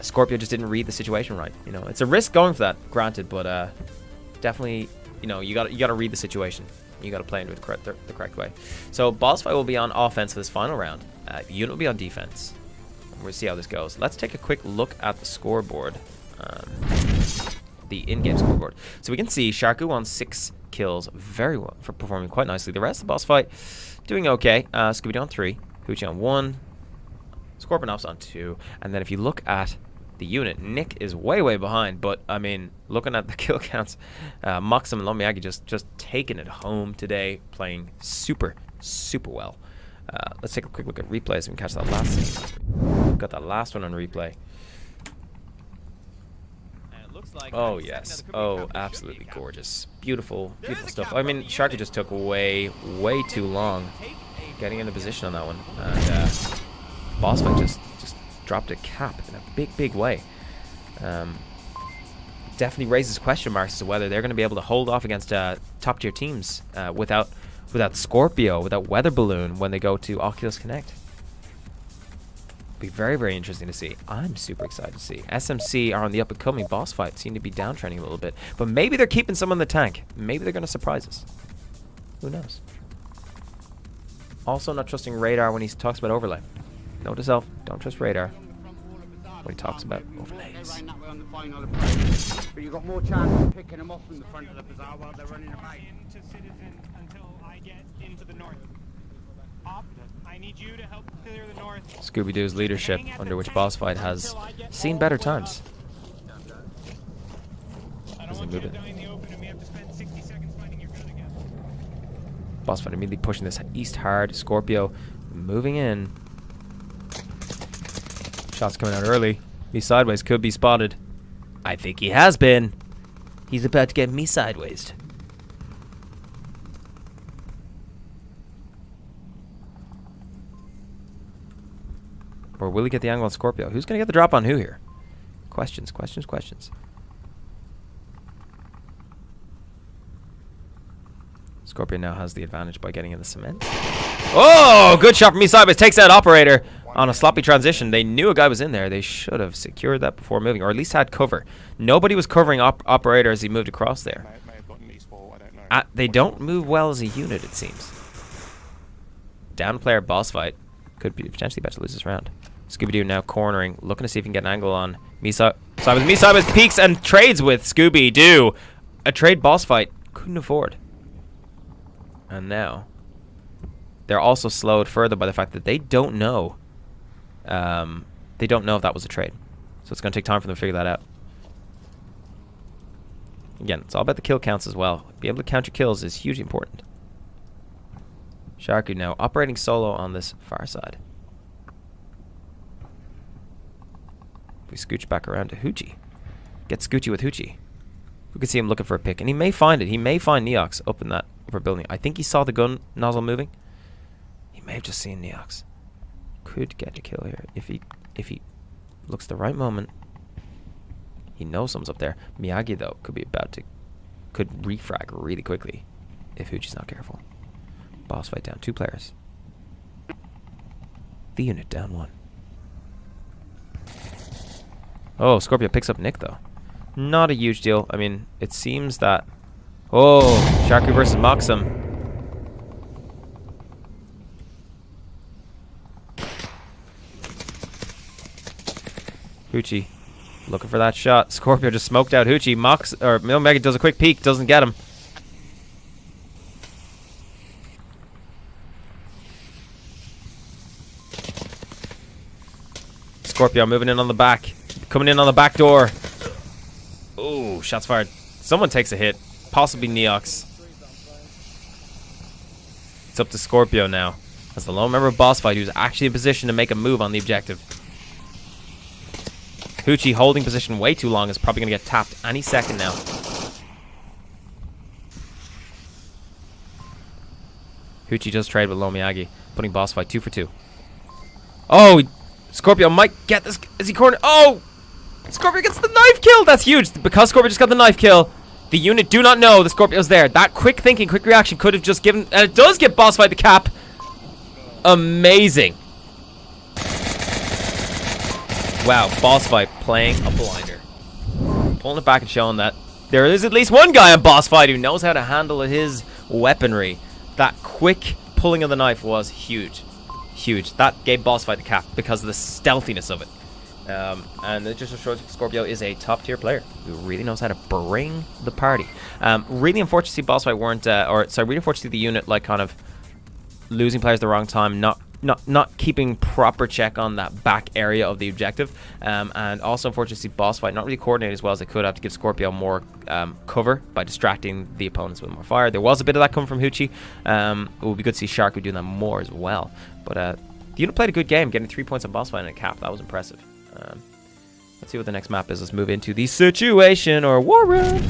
A: Scorpio just didn't read the situation right. You know, it's a risk going for that, granted, but definitely, you know, you got to read the situation. You got to play into it the correct way. So BossFight will be on offense for this final round. The unit will be on defense. We'll see how this goes. Let's take a quick look at the scoreboard, the in-game scoreboard. So we can see Sharku on 6 kills, very well, for performing quite nicely. The rest of the BossFight doing okay. Scooby on 3, Hoochie on 1, Scorpion Ops on 2, and then if you look at the unit, Nick is way behind. But I mean, looking at the kill counts, Moxham and Lomiagi just taking it home today, playing super well. Let's take a quick look at replays so we can catch that last scene. We've got that last one on replay. Oh yes, oh absolutely gorgeous, beautiful stuff. I mean, Sharky just took way too long getting into position on that one, and BossFight just dropped a cap in a big way. Definitely raises question marks as to whether they're going to be able to hold off against top tier teams without Scorpio, without Weather Balloon when they go to Oculus Connect. Be very interesting to see. I'm super excited to see. SMC are on the up and coming. BossFight seem to be downtrending a little bit, but maybe they're keeping some in the tank. Maybe they're going to surprise us. Who knows? Also, not trusting Radar when he talks about overlay. Note to self: don't trust Radar when he talks about overlays.
C: But you've got more chance of picking them off from the front of the bazaar while they're running about.
E: Into Citizen until I get into the north. need you to help clear the north.
A: Scooby-Doo's leadership, under which BossFight has seen better times.
E: I
A: As
E: don't
A: they
E: want you
A: move
E: to
A: it.
E: die in the open and we have to spend 60 seconds finding your gun again.
A: BossFight immediately pushing this east hard. Scorpio moving in. Shots coming out early. Me sideways could be spotted. I think he has been. He's about to get me sideways. Or will he get the angle on Scorpio? Who's going to get the drop on who here? Questions, questions, questions. Scorpio now has the advantage by getting in the cement. Oh, good shot from me sideways. Takes out Operator on a sloppy transition. They knew a guy was in there. They should have secured that before moving, or at least had cover. Nobody was covering Operator as he moved across there.
G: May have gotten these four, I don't know.
A: They don't move well as a unit, it seems. Down player BossFight could be potentially about to lose this round. Scooby-Doo now cornering, looking to see if he can get an angle on Me sideways. Me sideways peeks and trades with Scooby-Doo. A trade BossFight couldn't afford. And now they're also slowed further by the fact that they don't know. They don't know if that was a trade, so it's going to take time for them to figure that out. Again, it's all about the kill counts as well. Be able to count your kills is hugely important. Sharku now operating solo on this far side. If we scooch back around to Hoochie, get Scoochy with Hoochie. We can see him looking for a pick, and he may find it. He may find Neox up in that upper building. I think he saw the gun nozzle moving. He may have just seen Neox. Could get a kill here if he looks the right moment. He knows someone's up there. Miyagi though could refrag really quickly if Hoochie's not careful. BossFight down 2 players. The unit down 1. Oh, Scorpio picks up Nick though. Not a huge deal. I mean, it seems that... Oh, Sharky versus Moxum. Hoochie looking for that shot. Scorpio just smoked out Hoochie. Omega does a quick peek, doesn't get him. Scorpio moving in on the back. Coming in on the back door. Ooh, shots fired. Someone takes a hit. Possibly Neox. It's up to Scorpio now. As the lone member of BossFight who's actually in position to make a move on the objective. Hoochie holding position way too long is probably going to get tapped any second now. Hoochie does trade with Lomiyagi, putting BossFight 2 for 2. Oh, Scorpio might get this. Is he cornered? Oh! Scorpio gets the knife kill! That's huge. Because Scorpio just got the knife kill, the unit do not know the Scorpio's there. That quick thinking, quick reaction could have just given... And it does give BossFight the cap. Amazing. Wow, BossFight playing a blinder. Pulling it back and showing that there is at least one guy on BossFight who knows how to handle his weaponry. That quick pulling of the knife was huge. Huge. That gave BossFight the cap because of the stealthiness of it. And it just shows Scorpio is a top tier player who really knows how to bring the party. Really unfortunate to see BossFight weren't, really unfortunate to see the unit like kind of losing players at the wrong time, not keeping proper check on that back area of the objective, and also unfortunate to see BossFight not really coordinate as well as they could have to give Scorpio more cover by distracting the opponents with more fire. There was a bit of that coming from Hoochie. It would be good to see Sharku doing that more as well. But the unit played a good game, getting 3 points on BossFight and a cap. That was impressive. Let's see what the next map is. Let's move into the situation or war room.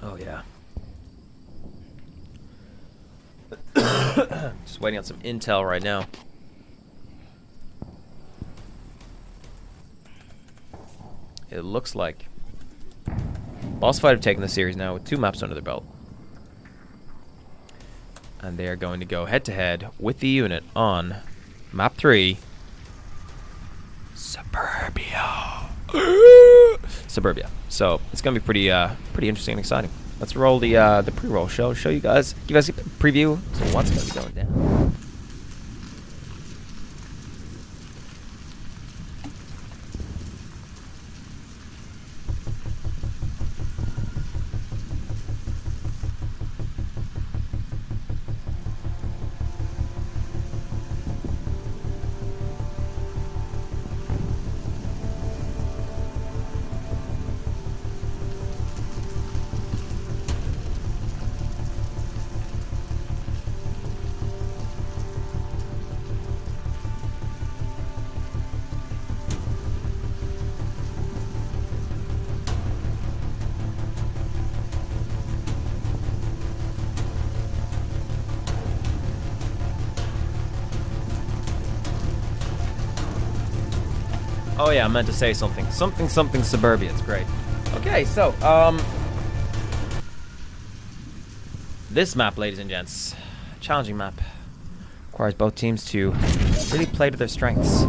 A: Oh yeah. Just waiting on some intel right now. It looks like BossFight have taken the series now with 2 maps under their belt. And they are going to go head-to-head with the unit on map 3, Suburbia. Suburbia. So it's going to be pretty interesting and exciting. Let's roll the pre-roll show. Show you guys, give us a preview of what's going to be going down. Oh yeah, I meant to say something. Something suburbia. It's great. Okay, so this map, ladies and gents, challenging map, requires both teams to really play to their strengths.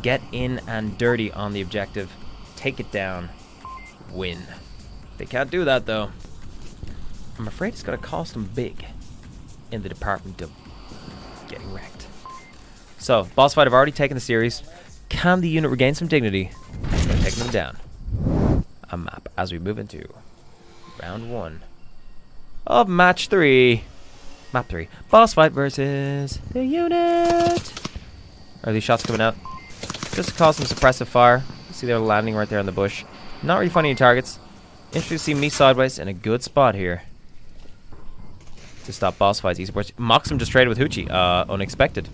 A: Get in and dirty on the objective. Take it down. Win. They can't do that though. I'm afraid it's going to cost them big in the department of getting wrecked. So, BossFight have already taken the series. Can the unit regain some dignity by taking them down? A map as we move into round 1 of match 3. Map 3. BossFight versus the unit. Are these shots coming out? Just to cause some suppressive fire. See they're landing right there on the bush. Not really finding any targets. Interesting to see me sideways in a good spot here to stop BossFight's esports. Moxum just traded with Hoochie. Unexpected.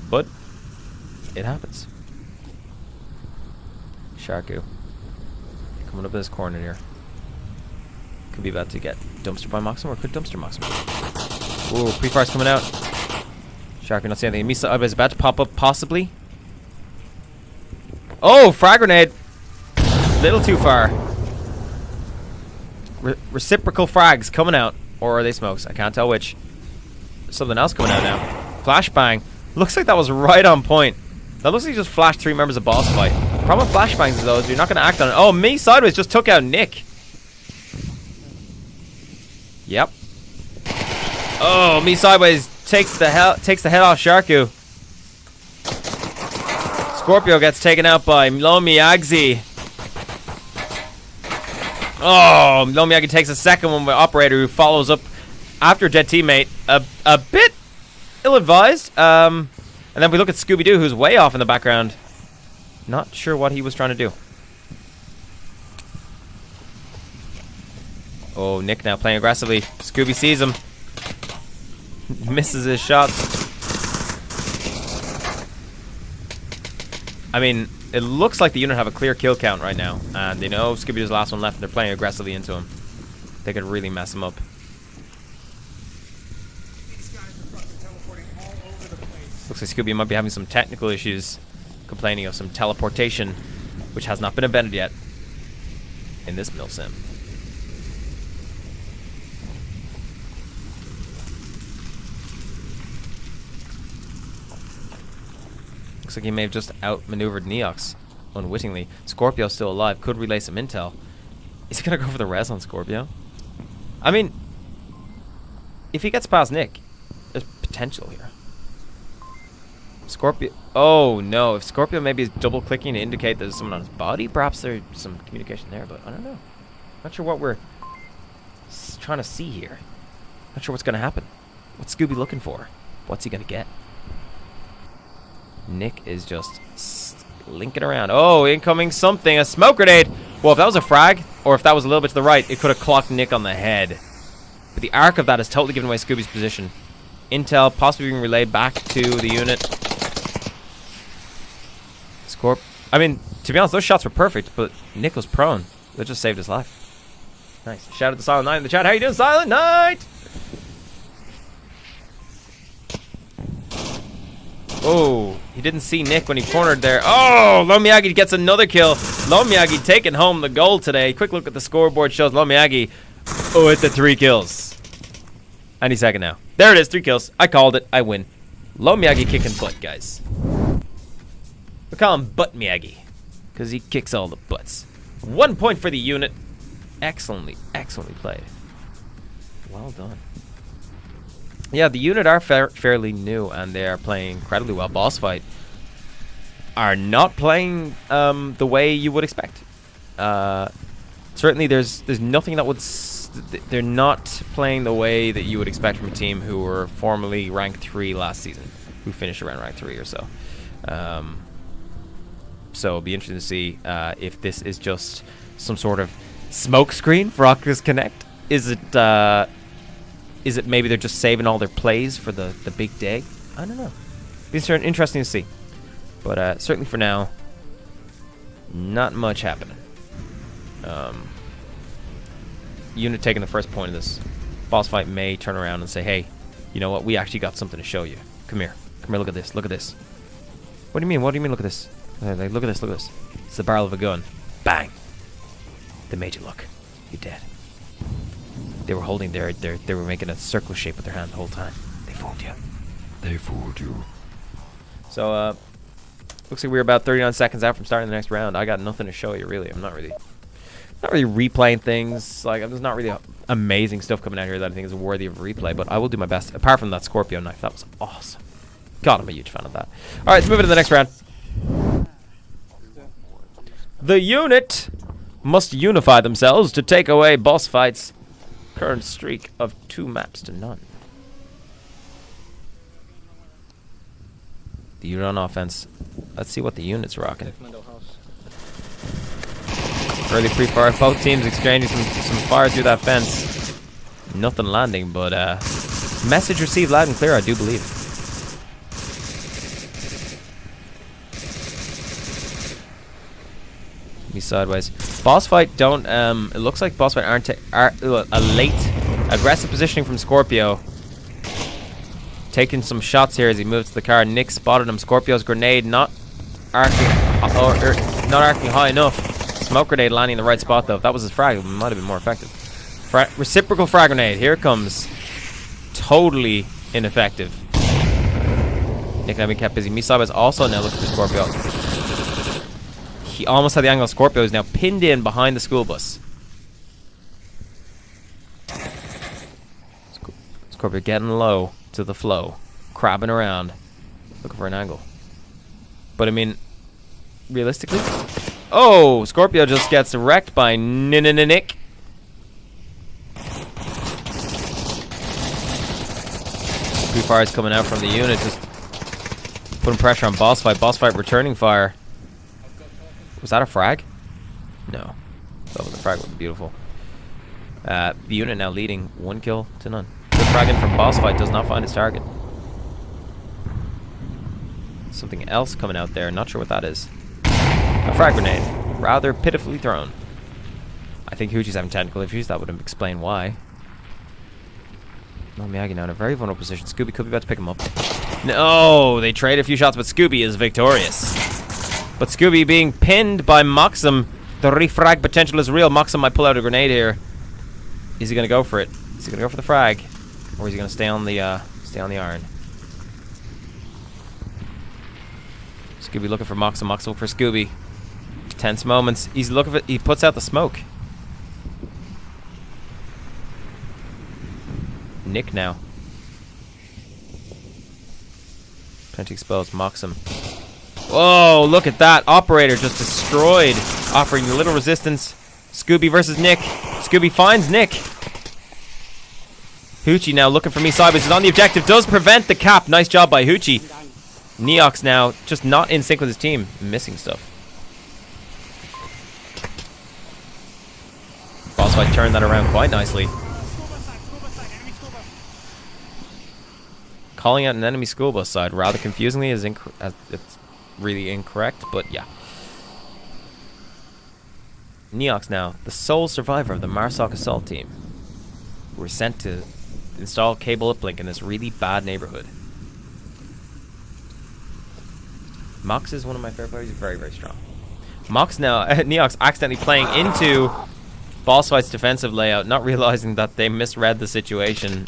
A: But it happens. Sharku coming up in this corner here. Could be about to get dumpster by Moxum, or could dumpster Moxum? Ooh, pre-fire's coming out. Sharku not seeing anything. Me sideways about to pop up, possibly. Oh, frag grenade. Little too far. Reciprocal frags coming out. Or are they smokes? I can't tell which. There's something else coming out now. Flashbang. Looks like that was right on point. That looks like you just flashed 3 members of BossFight. Problem with flashbangs is though is you're not going to act on it. Oh, me sideways just took out Nick. Yep. Oh, me sideways takes the head off Sharku. Scorpio gets taken out by Lomiyagi. Oh, Lomiyagi takes a second one by Operator, who follows up after a dead teammate. A bit ill-advised. And then we look at Scooby-Doo, who's way off in the background. Not sure what he was trying to do. Oh, Nick now playing aggressively. Scooby sees him. Misses his shots. I mean, it looks like the unit have a clear kill count right now. And they know Scooby-Doo's the last one left, and they're playing aggressively into him. They could really mess him up. Looks like Scooby might be having some technical issues, complaining of some teleportation, which has not been invented yet in this mill sim. Looks like he may have just outmaneuvered Neox unwittingly. Scorpio's still alive, could relay some intel. Is he gonna go for the res on Scorpio? I mean, if he gets past Nick, there's potential here. Scorpio. Oh no! If Scorpio maybe is double clicking to indicate there's someone on his body, perhaps there's some communication there. But I don't know. Not sure what we're trying to see here. Not sure what's gonna happen. What's Scooby looking for? What's he gonna get? Nick is just linking around. Oh, incoming something. A smoke grenade. Well, if that was a frag, or if that was a little bit to the right, it could have clocked Nick on the head. But the arc of that has totally given away Scooby's position. Intel possibly being relayed back to the unit. I mean, to be honest, those shots were perfect, but Nick was prone. That just saved his life. Nice. Shout out to Silent Night in the chat. How you doing, Silent Night? Oh, he didn't see Nick when he cornered there. Oh, Lomiyagi gets another kill. Lomiyagi taking home the gold today. Quick look at the scoreboard shows Lomiyagi. Oh, it's the 3 kills. Any second now. There it is, 3 kills. I called it. I win. Lomiyagi kicking butt, guys. We call him Butt Miyagi because he kicks all the butts. 1 point for the unit. Excellently played. Well done. Yeah, the unit are fairly new, and they are playing incredibly well. BossFight are not playing the way you would expect. Certainly, there's nothing that would. They're not playing the way that you would expect from a team who were formerly ranked 3 last season, who finished around rank 3 or so. So it'll be interesting to see if this is just some sort of smoke screen for Oculus Connect. Is it maybe they're just saving all their plays for the big day? I don't know. It's interesting to see. But certainly for now, not much happening. Unit taking the first point of this. BossFight may turn around and say, hey, you know what? We actually got something to show you. Come here. Come here, look at this. Look at this. What do you mean? What do you mean look at this? Like, look at this, look at this. It's the barrel of a gun. Bang. They made you look. You're dead. They were holding they were making a circle shape with their hand the whole time. They fooled you. They fooled you. So, looks like we're about 39 seconds out from starting the next round. I got nothing to show you, really. I'm not really replaying things. Like, there's not really amazing stuff coming out here that I think is worthy of replay, but I will do my best. Apart from that Scorpio knife, that was awesome. God, I'm a huge fan of that. All right, let's move into the next round. The unit must unify themselves to take away BossFight's current streak of 2 maps to none. The unit on offense. Let's see what the unit's rocking. Early pre-fire. Both teams exchanging some fire through that fence. Nothing landing, but message received loud and clear, I do believe. Me sideways. BossFight don't. It looks like BossFight are a late aggressive positioning from Scorpio. Taking some shots here as he moves to the car. Nick spotted him. Scorpio's grenade not arcing high enough. Smoke grenade landing in the right spot though. If that was his frag, it might have been more effective. Reciprocal frag grenade. Here it comes. Totally ineffective. Nick and Emmy kept busy. Me sideways also now looking for Scorpio. He almost had the angle of Scorpio. Is now pinned in behind the school bus. Scorpio getting low to the flow. Crabbing around. Looking for an angle. But I mean, realistically... Oh! Scorpio just gets wrecked by Nick. Three fires coming out from the unit. Just putting pressure on BossFight. BossFight returning fire. Was that a frag? No. That was a frag. Would be beautiful. The unit now leading 1 kill to none. Good fragging from BossFight does not find his target. Something else coming out there. Not sure what that is. A frag grenade. Rather pitifully thrown. I think Hoochie's having technical issues. That would explain why. No, Miyagi now in a very vulnerable position. Scooby could be about to pick him up. No! They trade a few shots, but Scooby is victorious. But Scooby being pinned by Moxum. The refrag potential is real. Moxum might pull out a grenade here. Is he going to go for it? Is he going to go for the frag? Or is he going to stay on the iron? Scooby looking for Moxum. Moxum for Scooby. Tense moments. He's looking for... He puts out the smoke. Nick now. Plenty exposed. Moxum. Whoa, look at that. Operator just destroyed. Offering little resistance. Scooby versus Nick. Scooby finds Nick. Hoochie now looking for me sideways. Is on the objective. Does prevent the cap. Nice job by Hoochie. Neox now just not in sync with his team. Missing stuff. BossFight turned that around quite nicely. Calling out an enemy school bus side rather confusingly is it's really incorrect, but yeah. Neox now, the sole survivor of the Marsoc assault team, were sent to install cable uplink in this really bad neighborhood. Mox is one of my favorite players. He's very, very strong. Mox now, Neox accidentally playing into BossFight's defensive layout, not realizing that they misread the situation.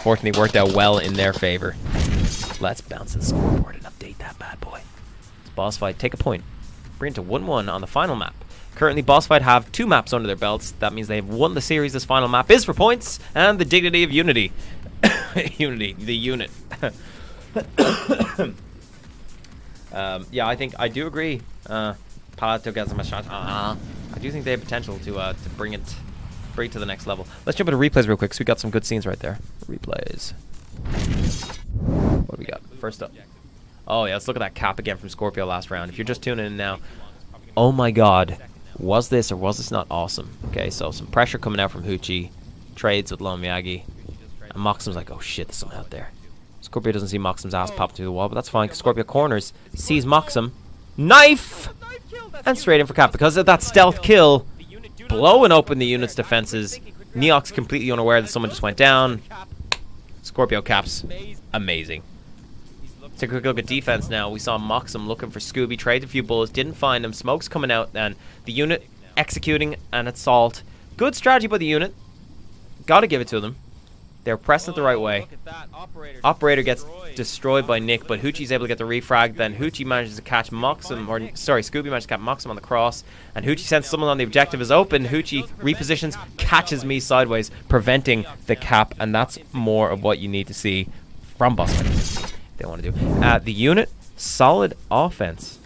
A: Fortunately worked out well in their favor. Let's bounce the scoreboard and update that bad boy. It's BossFight take a point. Bring it to 1-1 on the final map. Currently, BossFight have 2 maps under their belts. That means they have won the series. This final map is for points and the dignity of Unity. Unity, the unit. Yeah, I do agree. Palato gets him a shot. I do think they have potential to bring it to the next level. Let's jump into replays real quick, because we got some good scenes right there. Replays. What do we got? First up. Oh yeah, let's look at that cap again from Scorpio last round. If you're just tuning in now, oh my god, was this or was this not awesome? Okay, so some pressure coming out from Hoochie, trades with Lone Miyagi, and Moxum's like, oh shit, there's someone out there. Scorpio doesn't see Moxum's ass pop through the wall, but that's fine, because Scorpio corners, sees Moxum, knife, and straight in for cap. Because of that stealth kill, blowing open the unit's defenses. Neox completely unaware that someone just went down. Scorpio caps. Amazing. Let's take a quick look at defense now. We saw Moxham looking for Scooby, traded a few bullets, didn't find him. Smoke's coming out, and the unit executing an assault. Good strategy by the unit. Gotta give it to them. They're pressing it the right way. Operator gets destroyed by Nick, but Hoochie's able to get the refrag. Then Hoochie manages to catch Moxham, or sorry, Scooby manages to catch Moxham on the cross. And Hoochie sends someone on the objective is open. Hoochie repositions, catches me sideways, preventing the cap. And that's more of what you need to see from BossFight. They want to do. The unit, solid offense.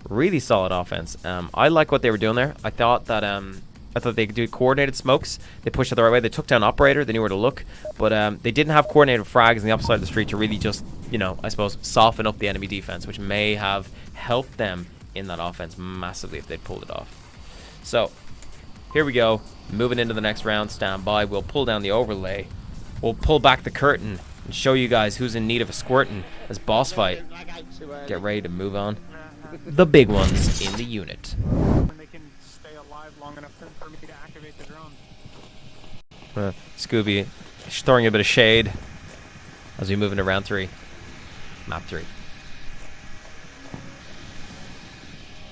A: Really solid offense. I like what they were doing there. I thought they could do coordinated smokes. They pushed it the right way. They took down Operator. They knew where to look. But they didn't have coordinated frags on the opposite side of the street to really just, you know, I suppose, soften up the enemy defense, which may have helped them in that offense massively if they'd pulled it off. So, here we go. Moving into the next round. Stand by. We'll pull down the overlay. We'll pull back the curtain and show you guys who's in need of a squirtin' as BossFight. Get ready to move on. The big ones in the unit.
E: And they can stay alive long enough for me to activate the drone.
A: Scooby throwing a bit of shade as we move into round 3. Map 3.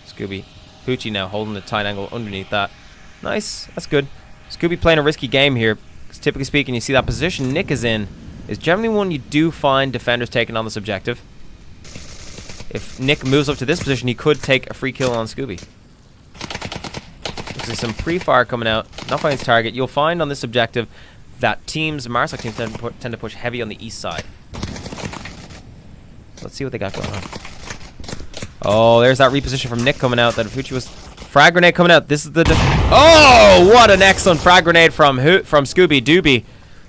A: Scooby. Hoochie now holding the tight angle underneath that. Nice. That's good. Scooby playing a risky game here. Because typically speaking, you see that position Nick is in is generally one you do find defenders taking on this objective. If Nick moves up to this position, he could take a free kill on Scooby. There's some pre-fire coming out. Not finding his target. You'll find on this objective that teams, Marsoc teams, tend to push heavy on the east side. Let's see what they got going on. Oh, there's that reposition from Nick coming out. That Fuchi was frag grenade coming out. This is the. Oh, what an excellent frag grenade from Scooby Dooby.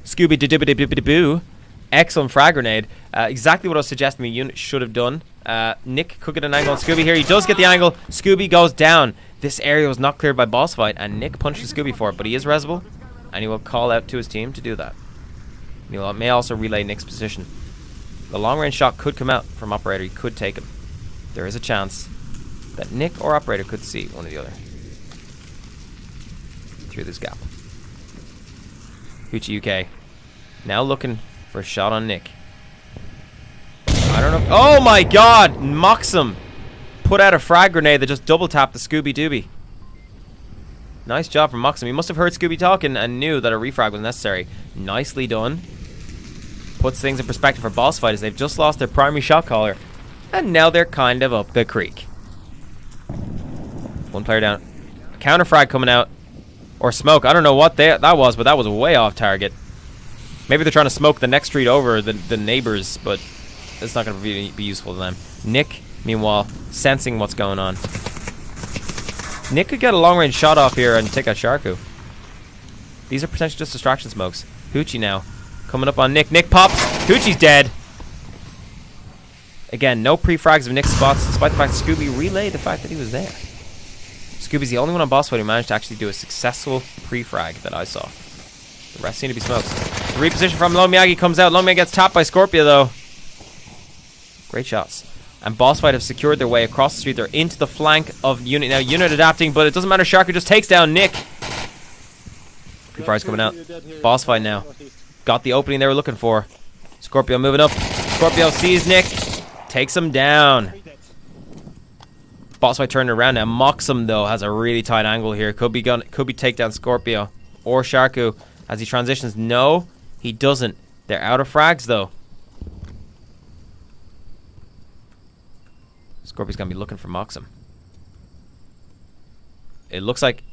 A: Scooby Dooby Boo. Excellent frag grenade. Exactly what I was suggesting the unit should have done. Nick could get an angle on Scooby here. He does get the angle. Scooby goes down. This area was not cleared by BossFight, and Nick punches Scooby for it, but he is resable, and he will call out to his team to do that. He may also relay Nick's position. The long-range shot could come out from Operator. He could take him. There is a chance that Nick or Operator could see one or the other through this gap. Hoochie UK now looking for a shot on Nick. I don't know. Oh my god! Moxham put out a frag grenade that just double tapped the Scooby Dooby. Nice job from Moxham. He must have heard Scooby talking and knew that a refrag was necessary. Nicely done. Puts things in perspective for BossFight as they've just lost their primary shot caller. And now they're kind of up the creek. One player down. A counter frag coming out. Or smoke. I don't know what that was, but that was way off target. Maybe they're trying to smoke the next street over the neighbors, but it's not going to be useful to them. Nick, meanwhile, sensing what's going on. Nick could get a long-range shot off here and take out Sharku. These are potentially just distraction smokes. Hoochie now. Coming up on Nick. Nick pops. Hoochie's dead. Again, no pre-frags of Nick's spots, despite the fact that Scooby relayed the fact that he was there. Scooby's the only one on BossFight who managed to actually do a successful pre-frag that I saw. The rest seem to be smokes. The reposition from Lone Miyagi comes out. Lone Miyagi gets tapped by Scorpio, though. Great shots. And BossFight have secured their way across the street. They're into the flank of Unit. Now, Unit adapting, but it doesn't matter. Sharku just takes down Nick. Pre-fire's coming out. BossFight now. Got the opening they were looking for. Scorpio moving up. Scorpio sees Nick. Takes him down. BossFight turned around now. Moxham, though, has a really tight angle here. Could be take down Scorpio or Sharku as he transitions. No, he doesn't. They're out of frags, though. Scorpio's going to be looking for Moxham. It looks like,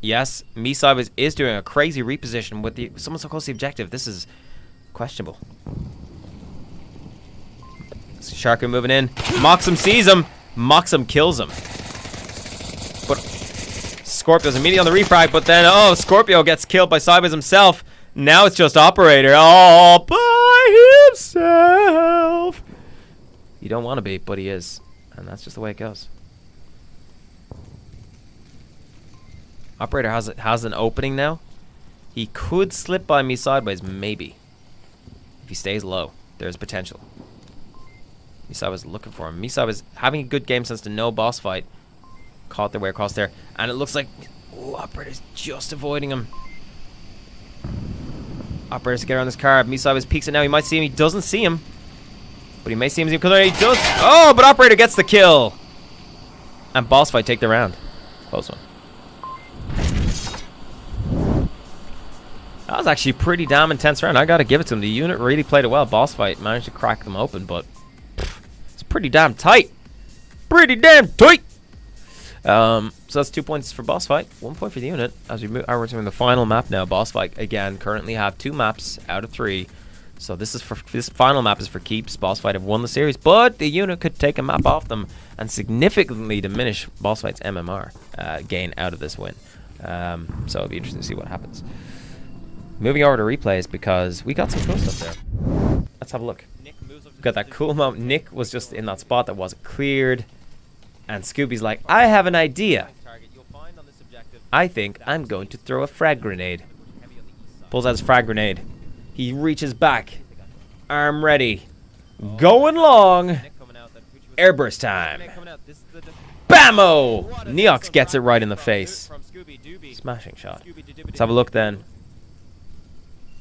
A: yes, Misai is doing a crazy reposition with someone so close to the objective. This is questionable. Sharku moving in. Moxham sees him. Moxham kills him. But Scorpio's immediately on the refrag, but then, oh, Scorpio gets killed by Sideways himself. Now it's just Operator all by himself. You don't want to be, but he is. And that's just the way it goes. Operator has an opening now. He could slip by me sideways, maybe. If he stays low, there's potential. Misai was looking for him. Misai was having a good game sense to know BossFight. Caught their way across there. And it looks like Operator's just avoiding him. Operator's to get around this car. Misai was peeks it now. He might see him. He doesn't see him. But he may see him because he does. Oh, but Operator gets the kill. And BossFight take the round. Close one. That was actually a pretty damn intense round. I gotta give it to him. The unit really played it well. BossFight managed to crack them open, but it's pretty damn tight. Pretty damn tight. So that's 2 points for BossFight, 1 point for the unit. As we move, we're doing the final map now. BossFight again currently have 2 maps out of 3. So this final map is for keeps. BossFight have won the series, but the unit could take a map off them and significantly diminish BossFight's MMR gain out of this win. So it'll be interesting to see what happens. Moving over to replays because we got some cool stuff there. Let's have a look. We got that cool moment. Nick was just in that spot that wasn't cleared. And Scooby's like, I have an idea. I think I'm going to throw a frag grenade. Pulls out his frag grenade. He reaches back. Arm ready. Going long. Airburst time. Bammo! Neox gets it right in the face. Smashing shot. Let's have a look then.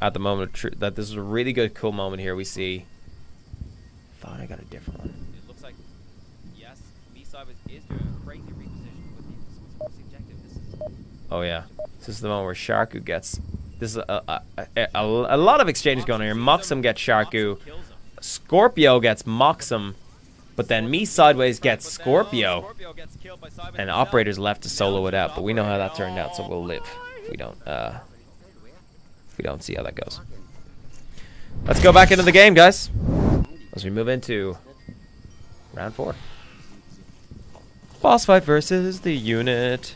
A: At the moment of truth, that this is a really good, cool moment here. We see. Thought I got a different one. It looks like yes, B-Side is doing a crazy reposition with the objective. Oh yeah, this is the moment where Sharku gets. This is a lot of exchanges going on here. Moxum gets Sharku. Scorpio gets Moxum, but then Me Sideways gets Scorpio, and Operator's left to solo it out. But we know how that turned out, so we'll live. If we don't see how that goes. Let's go back into the game, guys, as we move into round 4. Boss fight versus the unit.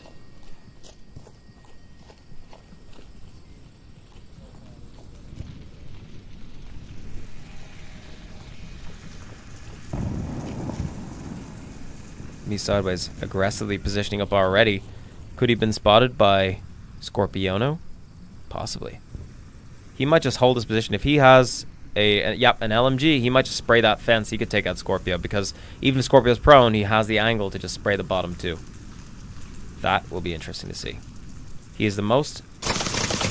A: Me Sideways aggressively positioning up already. Could he have been spotted by Scorpiono? Possibly. He might just hold his position. If he has an LMG, he might just spray that fence. He could take out Scorpio because even if Scorpio's prone, he has the angle to just spray the bottom too. That will be interesting to see. He is the most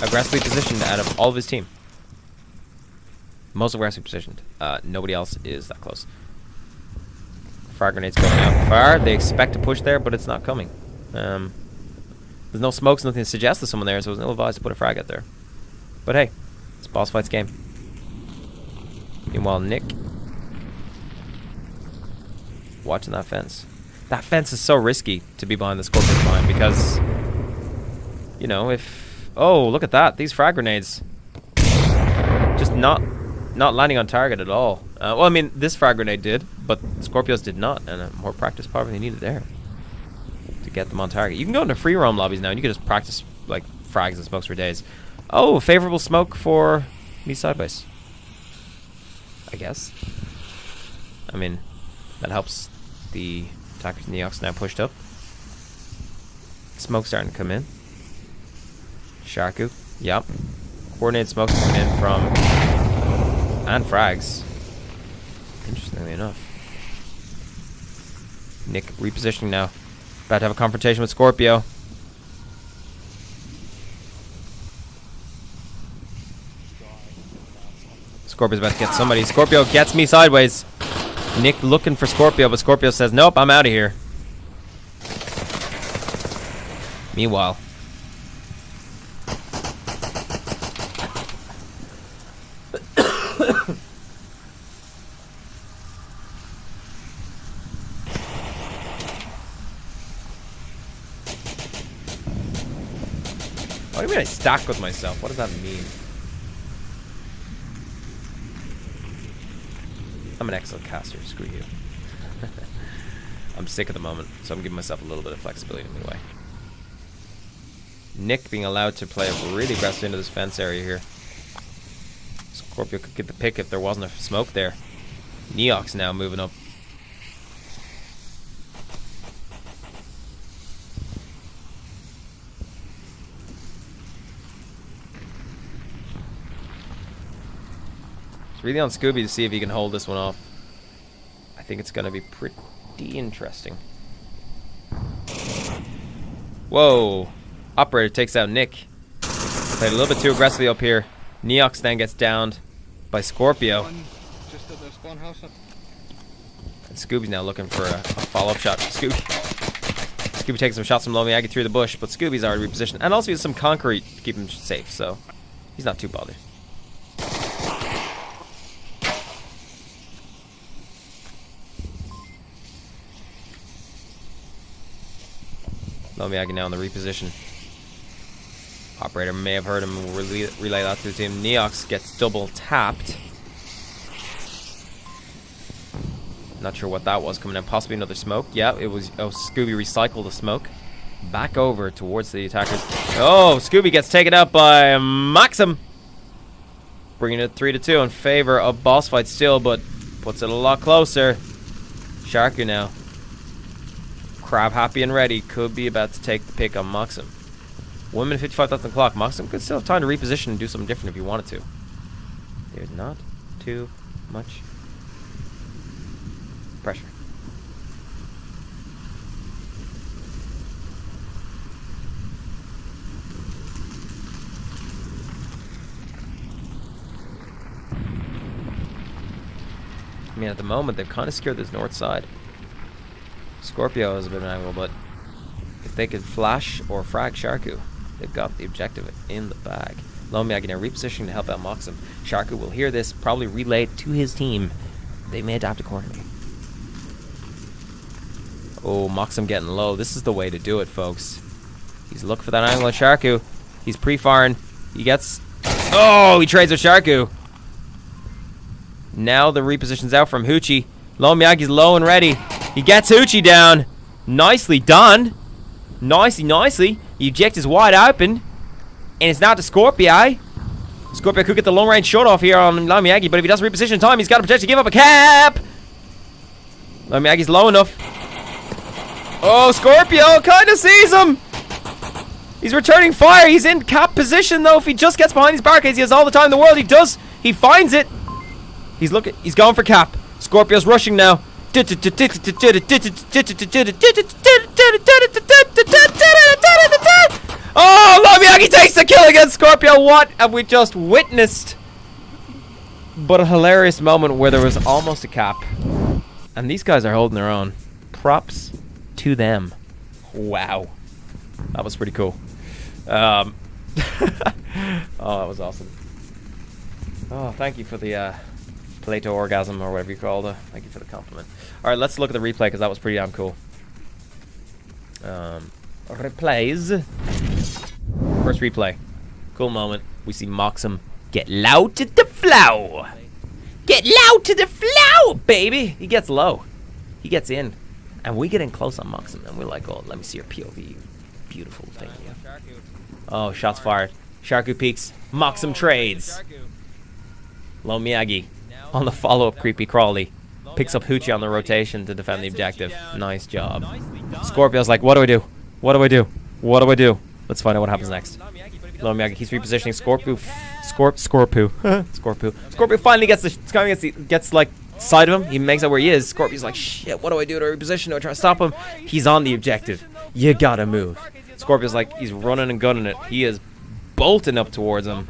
A: aggressively positioned out of all of his team. Most aggressively positioned. Nobody else is that close. Frag grenades going out far. They expect to push there, but it's not coming. There's no smokes, nothing to suggest there's someone there, so it was ill advised to put a frag out there. But hey, it's Boss Fight's game. Meanwhile, Nick watching that fence. That fence is so risky to be behind the Scorpion line because, you know, if... Oh, look at that. These frag grenades. Just not landing on target at all. Well, I mean, this frag grenade did, but Scorpios did not, and more practice probably needed there to get them on target. You can go into free roam lobbies now, and you can just practice, like, frags and smokes for days. Oh, favorable smoke for Me Sideways, I guess. I mean, that helps the attackers Neox now pushed up. Smoke starting to come in. Sharku, yep. Coordinated smoke coming in from... And frags. Interestingly enough. Nick repositioning now. About to have a confrontation with Scorpio. Scorpio's about to get somebody. Scorpio gets Me Sideways. Nick looking for Scorpio, but Scorpio says, nope, I'm out of here. Meanwhile. What do you mean I stack with myself? What does that mean? I'm an excellent caster. Screw you. I'm sick at the moment, so I'm giving myself a little bit of flexibility anyway. Nick being allowed to play really aggressive into this fence area here. Scorpio could get the pick if there wasn't a smoke there. Neox now moving up. It's really on Scooby to see if he can hold this one off. I think it's going to be pretty interesting. Whoa. Operator takes out Nick. Played a little bit too aggressively up here. Neox then gets downed by Scorpio.
D: Just at the spawn house.
A: Scooby's now looking for a follow-up shot. Scooby taking some shots from Lomiyagi through the bush, but Scooby's already repositioned. And also he has some concrete to keep him safe, so he's not too bothered. Lomiyagi now in the reposition. Operator may have heard him relay that to the team. Neox gets double tapped. Not sure what that was coming in. Possibly another smoke. Yeah, it was. Oh, Scooby recycled the smoke. Back over towards the attackers. Oh, Scooby gets taken out by Maxim. Bringing it 3-2 in favor of BossFight still, but puts it a lot closer. Sharku now. Crab happy and ready. Could be about to take the pick on Maxim. 1 minute 55 left on the clock. Maxim could still have time to reposition and do something different if he wanted to. There's not too much pressure. I mean, at the moment, they've kind of secured this north side. Scorpio has a bit of an angle, but if they could flash or frag Sharku, they've got the objective in the bag. Lomiyagi now repositioning to help out Maxim. Sharku will hear this, probably relay it to his team. They may adapt accordingly. Oh, Maxim getting low. This is the way to do it, folks. He's looking for that angle on Sharku. He's pre-firing. He gets... Oh, he trades with Sharku. Now the reposition's out from Hoochie. Lomiyagi's low and ready. He gets Hoochie down. Nicely done. Nicely. The eject is wide open. And it's now to Scorpio. Scorpio could get the long range shot off here on Lomiyagi, but if he doesn't reposition in time, he's got to potentially give up a cap. Lomiyagi's low enough. Oh, Scorpio kind of sees him. He's returning fire. He's in cap position, though. If he just gets behind these barricades, he has all the time in the world. He does. He finds it. He's looking. He's going for cap. Scorpio's rushing now. Oh, Lomiyagi takes the kill against Scorpio. What have we just witnessed? But a hilarious moment where there was almost a cap. And these guys are holding their own. Props to them. Wow. That was pretty cool. Oh, that was awesome. Oh, thank you for the Plato orgasm or whatever you called it. Thank you for the compliment. All right, let's look at the replay because that was pretty damn cool. Replays. First replay. Cool moment. We see Maxim get low to the flow. Get low to the flow, baby. He gets low. He gets in. And we get in close on Maxim. And we're like, oh, let me see your POV. Beautiful thing. Yeah. Oh, shots fired. Sharku peeks. Maxim trades. Lomiyagi on the follow-up creepy crawly. Picks up Hoochie on the rotation to defend the objective. Nice job. Scorpio's like, what do I do? What do I do? What do I do? Let's find out what happens next. Lomiyagi keeps repositioning. Scorpio finally gets like side of him. He makes out where he is. Scorpio's like, shit, what do I do to reposition? Do I try to stop him? He's on the objective. You gotta move. Scorpio's like, he's running and gunning it. He is bolting up towards him.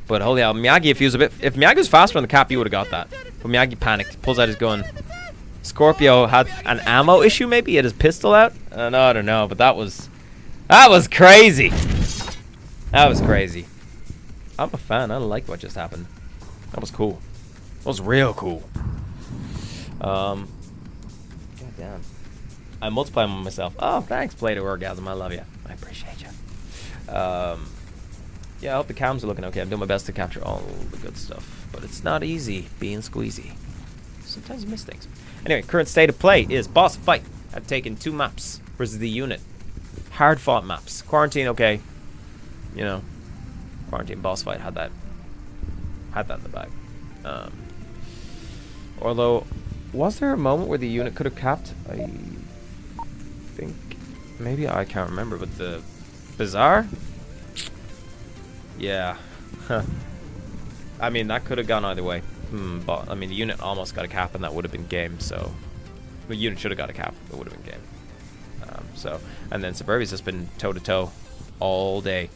A: But holy hell, Miyagi, if Miyagi was faster on the cap, he would have got that. But Miyagi panicked, pulls out his gun. Scorpio had an ammo issue, maybe? He had his pistol out? No, I don't know, but that was crazy. That was crazy. I'm a fan. I like what just happened. That was cool. That was real cool. God damn. I'm multiplying on myself. Oh, thanks, Plato Orgasm. I love you. I appreciate you. Yeah, I hope the cams are looking okay. I'm doing my best to capture all the good stuff. But it's not easy being squeezy. Sometimes you miss things. Anyway, current state of play is BossFight. I've taken 2 maps versus the unit. Hard fought maps. Quarantine, okay. You know, Quarantine BossFight had that in the bag. Although, was there a moment where the unit could have capped? I think maybe, I can't remember, but the Bazaar? Yeah. I mean, that could have gone either way. But I mean, the unit almost got a cap, and that would have been game. So the unit should have got a cap. It would have been game. And then Suburbia's just been toe to toe all day.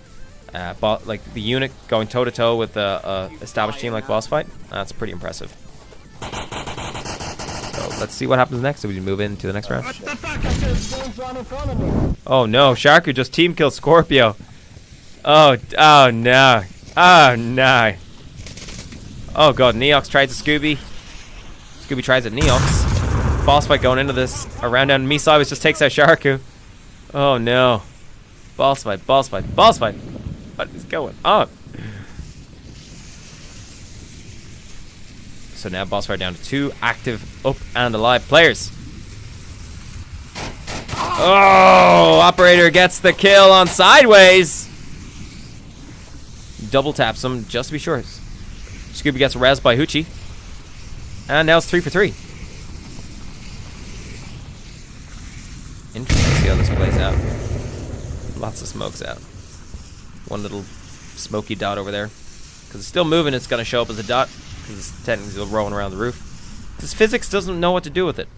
A: But like the unit going toe to toe with a established team like BossFight, that's pretty impressive. let's see what happens next. So we move into the next round. Oh no, Sharku just team killed Scorpio. Oh no. Oh no. Oh god, Neox tried to Scooby. Scooby tries at Neox. Boss fight going into this. A round down. Misai just takes out Sharku. Oh no. Boss fight, boss fight, boss fight. What is going on? So now boss fight down to 2 active, up and alive players. Oh, Operator gets the kill on Sideways. Double taps him just to be sure. Scooby gets rezzed by Hoochie. And now it's 3 for 3. Interesting to see how this plays out. Lots of smokes out. One little smoky dot over there. Because it's still moving, it's going to show up as a dot. Because it's technically still rolling around the roof. Because physics doesn't know what to do with it.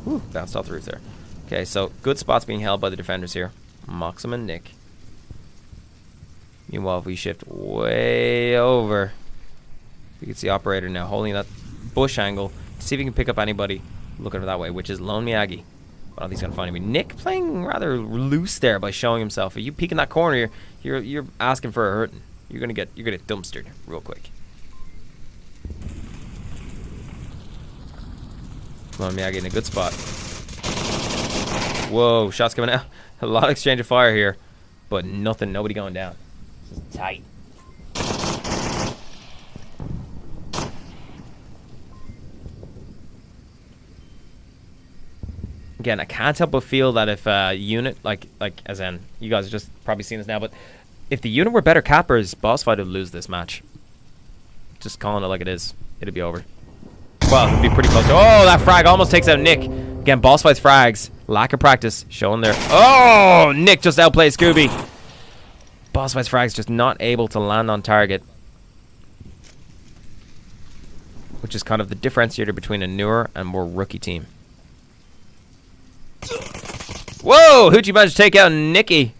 A: Whew, bounced off the roof there. Okay, so good spots being held by the defenders here. Moxum and Nick. Meanwhile, if we shift way over, you can see Operator now holding that bush angle to see if he can pick up anybody looking that way, which is Lone Miyagi. I don't think he's gonna find anybody. Nick playing rather loose there by showing himself. If you peek in that corner, you're asking for a hurting. You're gonna get dumpstered real quick. Lone Miyagi in a good spot. Whoa, shots coming out. A lot of exchange of fire here, but nothing. Nobody going down. This is tight. Again, I can't help but feel that if a unit, like as in, you guys have just probably seen this now, but if the unit were better cappers, BossFight would lose this match. Just calling it like it is. It'd be over. Well, it'd be pretty close. Oh, that frag almost takes out Nick. Again, BossFight's frags. Lack of practice showing there. Oh, Nick just outplayed Scooby. BossFight's frags just not able to land on target. Which is kind of the differentiator between a newer and more rookie team. Whoa! Hoochie managed to take out Nicky.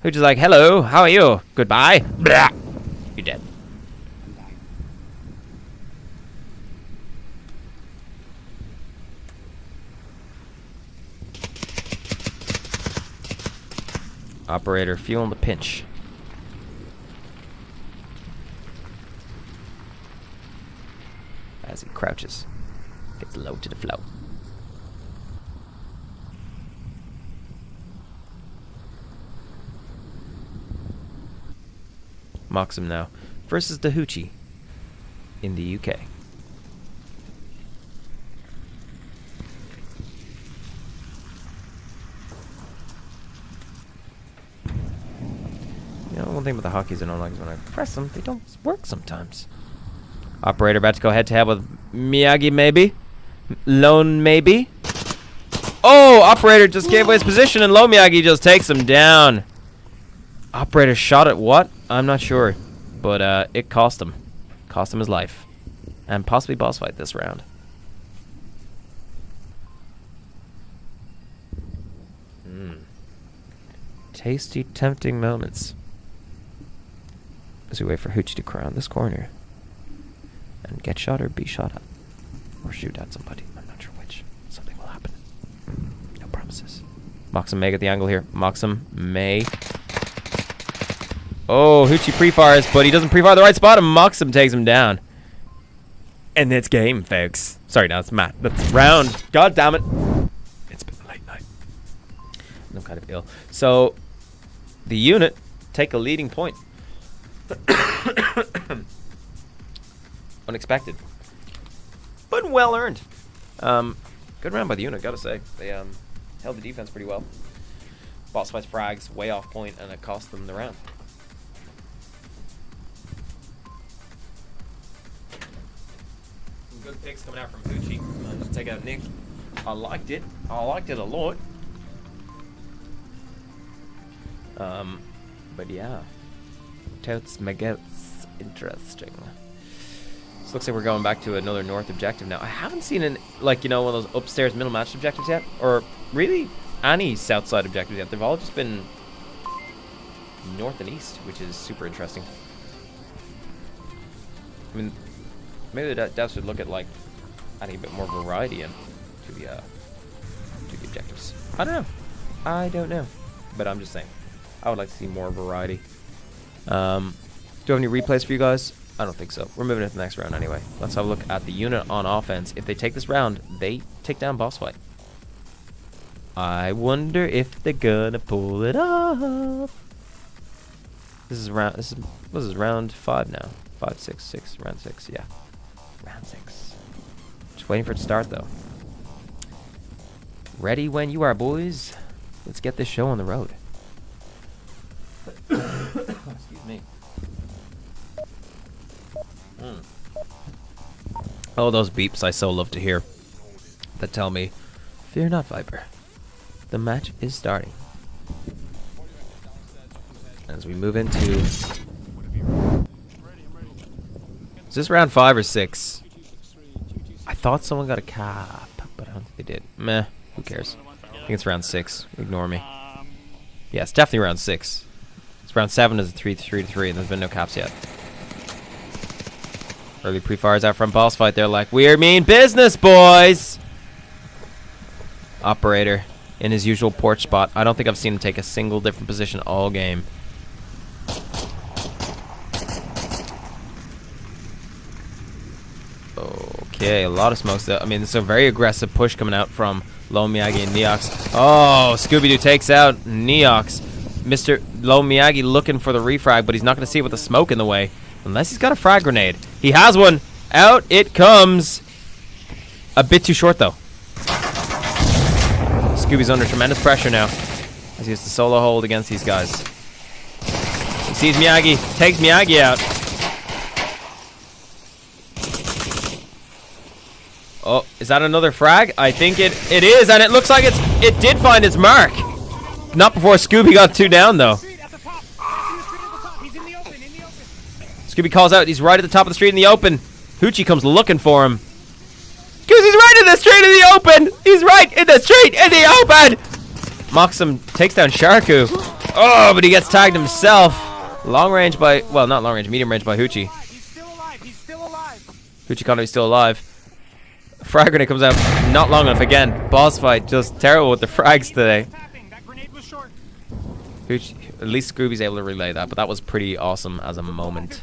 A: Hoochie's like, hello, how are you? Goodbye. Blah. You're dead. Operator feeling the pinch. As he crouches. Gets low to the flow. Mocks him now. Versus the Hoochie in the UK. You know, one thing about the hockeys I don't like is when I press them, they don't work sometimes. Operator about to go head to head with Miyagi, maybe. Lone, maybe. Oh, Operator just gave away his position and Lone Miyagi just takes him down. Operator shot at what? I'm not sure. But it cost him. Cost him his life. And possibly boss fight this round. Tasty, tempting moments. As we wait for Hoochie to crown this corner. And get shot or be shot at. Or shoot at somebody. I'm not sure which. Something will happen. No promises. Moxum may get the angle here. Moxum may. Oh, Hoochie pre-fires, but he doesn't pre-fire the right spot, and Moxum takes him down. And it's game, folks. Sorry, now it's Matt. That's round. God damn it. It's been a late night. I'm kind of ill. So, the unit take a leading point. Unexpected. But well earned. Good round by the unit, gotta say. They held the defense pretty well. Boss fights frags way off point, and it cost them the round. Some good picks coming out from Hoochie. Just take out Nick. I liked it. I liked it a lot. But yeah. Totes Magets. Interesting. This looks like we're going back to another north objective now. I haven't seen one of those upstairs middle match objectives yet, or really any south side objectives yet. They've all just been north and east, which is super interesting. I mean, maybe the devs should look at like adding a bit more variety in to the objectives. I don't know. But I'm just saying, I would like to see more variety. Do I have any replays for you guys? I don't think so. We're moving into the next round anyway. Let's have a look at the unit on offense. If they take this round, they take down BossFight. I wonder if they're gonna pull it off. This is round 5 now. 5, 6, 6, round 6, yeah. Round 6. Just waiting for it to start though. Ready when you are, boys. Let's get this show on the road. Excuse me. Oh, those beeps I so love to hear that tell me, fear not, Viper. The match is starting. As we move into... Is this round 5 or 6? I thought someone got a cap, but I don't think they did. Meh, who cares? I think it's round 6. Ignore me. Yeah, it's definitely round 6. It's round 7 is a 3-3-3, and there's been no caps yet. Early pre-fires out from BossFight. They're like, we mean business, boys! Operator in his usual porch spot. I don't think I've seen him take a single different position all game. Okay, a lot of smokes. I mean, it's a very aggressive push coming out from Lone Miyagi and Neox. Oh, Scooby-Doo takes out Neox. Mr. Lone Miyagi looking for the refrag, but he's not going to see it with the smoke in the way. Unless he's got a frag grenade. He has one. Out it comes. A bit too short, though. Scooby's under tremendous pressure now as he has to solo hold against these guys. He sees Miyagi. Takes Miyagi out. Oh, is that another frag? I think it is, and it looks like it did find its mark. Not before Scooby got 2 down, though. Scooby calls out. He's right at the top of the street in the open. Hoochie comes looking for him. Because he's right in the street in the open. He's right in the street in the open. Mocks him, takes down Sharku. Oh, but he gets tagged himself. Long range by, well, not long range, medium range by Hoochie.
E: He's still alive. He's still alive.
A: Hoochie Kono's still alive. Frag grenade comes out not long enough again. BossFight just terrible with the frags today.
E: That grenade was short.
A: Hoochie, at least Scooby's able to relay that, but that was pretty awesome as a moment.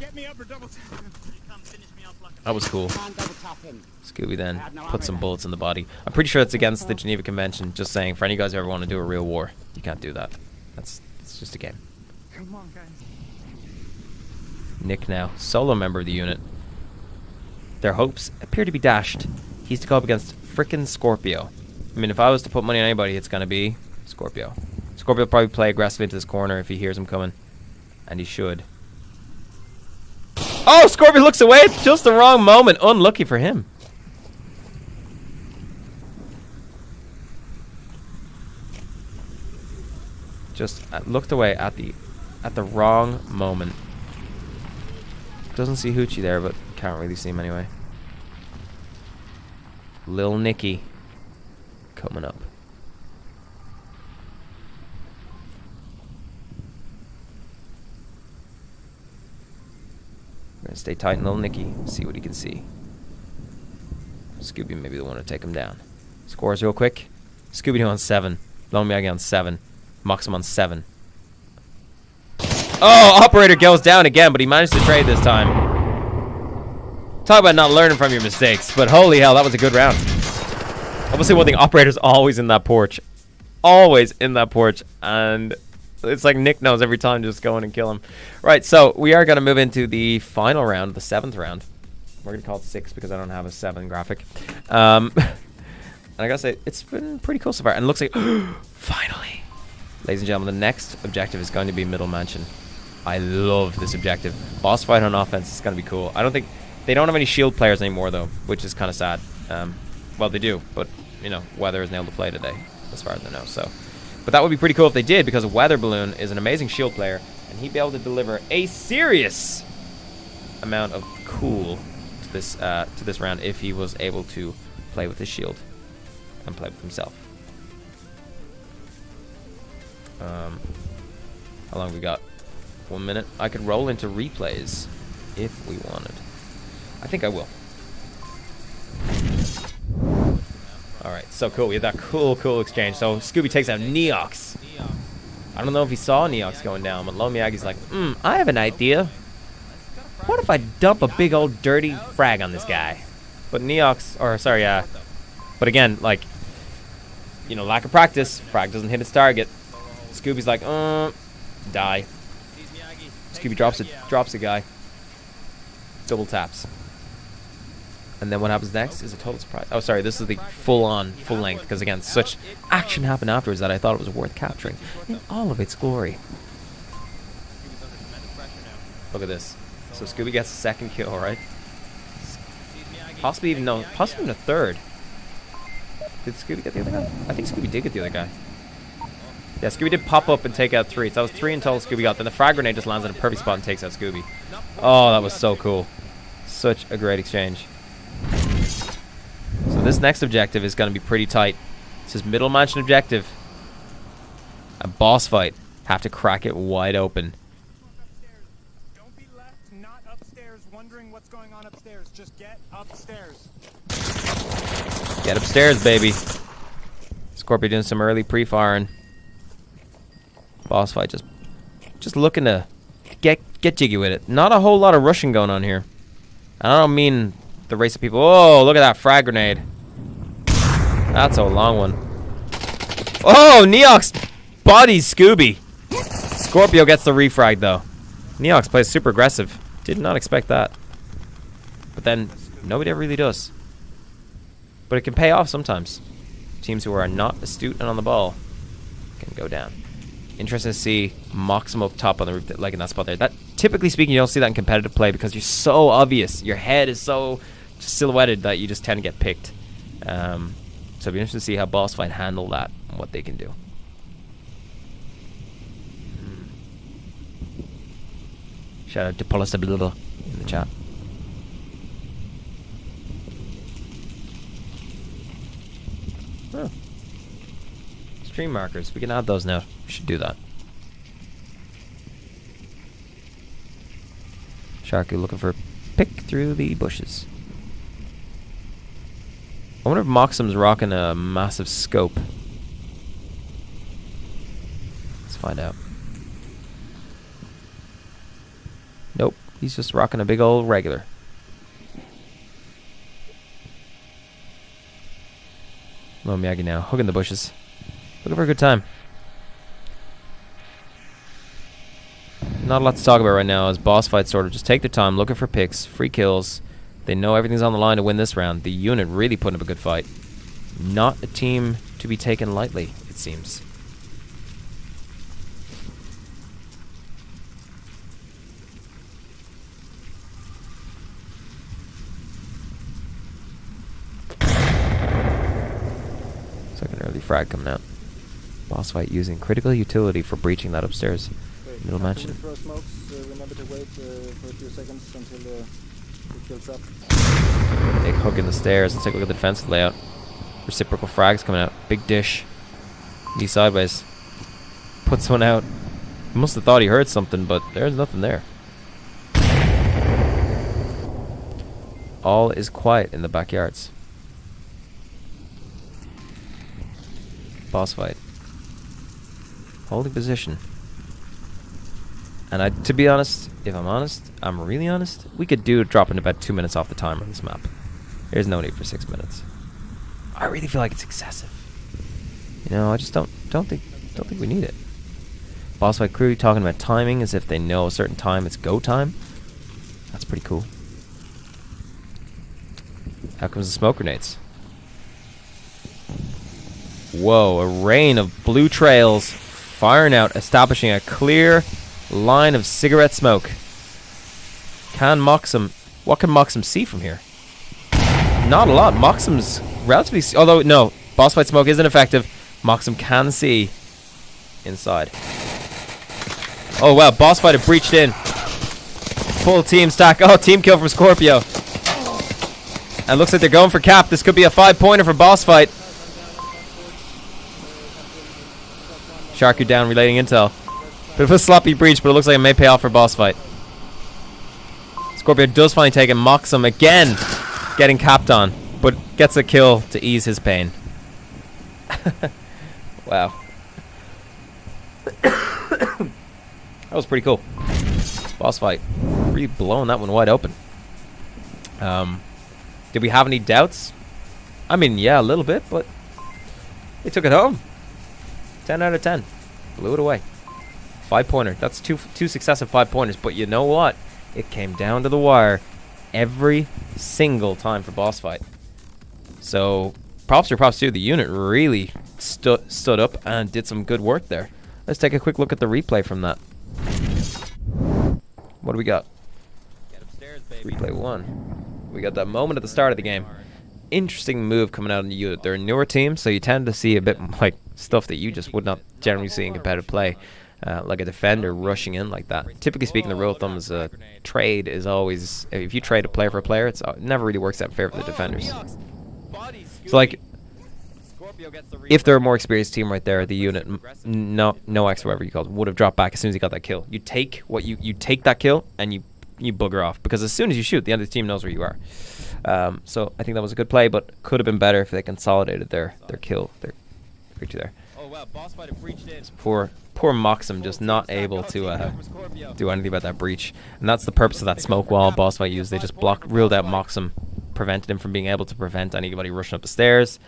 A: That was cool. Scooby then put some bullets in the body. I'm pretty sure it's against the Geneva Convention. Just saying, for any guys who ever want to do a real war, you can't do that. It's just a game.
E: Come on, guys.
A: Nick now, solo member of the unit. Their hopes appear to be dashed. He's to go up against frickin' Scorpio. I mean, if I was to put money on anybody, it's gonna be Scorpio. Scorpio will probably play aggressive into this corner if he hears him coming. And he should. Oh, Scorpio looks away at just the wrong moment. Unlucky for him. Just looked away at the wrong moment. Doesn't see Hoochie there, but can't really see him anyway. Lil Nicky coming up. We're gonna stay tight in Lil Nicky, see what he can see. Scooby maybe the one to take him down. Scores real quick. Scooby on 7. Lone Miyagi on 7. Mocks him on 7. Oh, Operator goes down again, but he managed to trade this time. Talk about not learning from your mistakes, but holy hell, that was a good round. I will say one thing, Operator's always in that porch. Always in that porch, and it's like Nick knows every time, just go in and kill him. Right, so we are going to move into the final round, the 7th round. We're going to call it 6 because I don't have a 7 graphic. And I gotta say, it's been pretty cool so far, and it looks like, finally. Ladies and gentlemen, the next objective is going to be Middle Mansion. I love this objective. BossFight on offense is going to be cool. I don't think... They don't have any shield players anymore, though, which is kind of sad. Well, they do, but, you know, Weather isn't able to play today, as far as I know, so... But that would be pretty cool if they did, because Weather Balloon is an amazing shield player, and he'd be able to deliver a serious amount of cool to this round if he was able to play with his shield and play with himself. How long we got? 1 minute. I could roll into replays if we wanted. I think I will. Alright, so cool. We had that cool exchange. So Scooby takes out Neox. I don't know if he saw Neox going down, but Low Miyagi's like, I have an idea. What if I dump a big old dirty frag on this guy? But Neox, or sorry, but again, like, you know, lack of practice. Frag doesn't hit its target. Scooby's like, die. Scooby drops a guy. Double taps. And then what happens next is a total surprise. Oh, sorry, this is the full length, because again, such action happened afterwards that I thought it was worth capturing in all of its glory. Look at this. So Scooby gets a second kill, right? Possibly even a third. Did Scooby get the other guy? I think Scooby did get the other guy. Yeah, Scooby did pop up and take out 3. So that was 3 until Scooby got. Then the frag grenade just lands in a perfect spot and takes out Scooby. Oh, that was so cool. Such a great exchange. So this next objective is going to be pretty tight. This is middle mansion objective. A boss fight. Have to crack it wide open.
E: Don't be left not upstairs wondering what's going on upstairs. Just get upstairs.
A: Get upstairs, baby. Scorpio doing some early pre-firing. Boss fight, just looking to get jiggy with it. Not a whole lot of rushing going on here. I don't mean the race of people. Oh, look at that frag grenade. That's a long one. Oh, Neox bodies Scooby. Scorpio gets the refrag though. Neox plays super aggressive. Did not expect that. But then nobody ever really does. But it can pay off sometimes. Teams who are not astute and on the ball can go down. Interesting to see Moxum up top on the roof, like in that spot there. That, typically speaking, you don't see that in competitive play because you're so obvious. Your head is so silhouetted that you just tend to get picked. So it'll be interesting to see how BossFight handle that and what they can do. Shout out to Polisability in the chat. Oh. Stream markers. We can add those now. We should do that. Sharky looking for a pick through the bushes. I wonder if Moxum's rocking a massive scope. Let's find out. Nope. He's just rocking a big old regular. Low Miyagi now, hooking the bushes. Looking for a good time. Not a lot to talk about right now as boss fights sort of just take their time, looking for picks, free kills. They know everything's on the line to win this round. The unit really putting up a good fight. Not a team to be taken lightly, it seems. It's like an early frag coming out. Boss fight using critical utility for breaching that upstairs middle mansion.
B: Throw smokes, remember to wait for a few seconds until the kill's up.
A: Big hook in the stairs. Let's take a look at the defensive layout. Reciprocal frags coming out. Big dish. Knee sideways. Puts one out. He must have thought he heard something, but there's nothing there. All is quiet in the backyards. Boss fight. Holding position. And to be honest, if I'm honest, I'm really honest, we could do dropping about 2 minutes off the timer on this map. There's no need for 6 minutes. I really feel like it's excessive. You know, I just don't think we need it. Boss fight clearly talking about timing as if they know a certain time it's go time. That's pretty cool. How comes the smoke grenades? Whoa, a rain of blue trails firing out, establishing a clear line of cigarette smoke. What can Moxum see from here? Not a lot. Moxum's relatively, although no, boss fight smoke isn't effective. Moxum can see inside. Oh wow, boss fight have breached in. Full team stack. Oh, team kill from Scorpio. And looks like they're going for cap. This could be a 5-pointer for boss fight. Sharku down, relating intel. Bit of a sloppy breach, but it looks like it may pay off for boss fight. Scorpio does finally take him. Mocks him again. Getting capped on. But gets a kill to ease his pain. Wow. That was pretty cool. Boss fight. Really blowing that one wide open. Did we have any doubts? I mean, yeah, a little bit, but they took it home. 10 out of 10. Blew it away. 5-pointer. That's two successive 5-pointers. But you know what? It came down to the wire every single time for boss fight. So props to the unit really stood up and did some good work there. Let's take a quick look at the replay from that. What do we got?
H: Get upstairs, baby.
A: Replay 1. We got that moment at the start of the game. Interesting move coming out in the unit. They're a newer team, so you tend to see a bit like stuff that you just would not generally see in competitive play. Like a defender rushing in like that. Typically speaking, the rule of thumb is trade is always, if you trade a player for a player, it never really works out in favor of the defenders. So like, if they're a more experienced team right there, the unit, no X, whatever you call it, would have dropped back as soon as he got that kill. You take what you take that kill and you booger off, because as soon as you shoot, the other team knows where you are. So I think that was a good play, but could have been better if they consolidated their kill, their victory there.
H: Oh wow, boss fight breached in.
A: Poor Moxum just not able to do anything about that breach, and that's the purpose of that smoke wall boss fight used. They just ruled out Moxum, prevented him from being able to prevent anybody rushing up the stairs.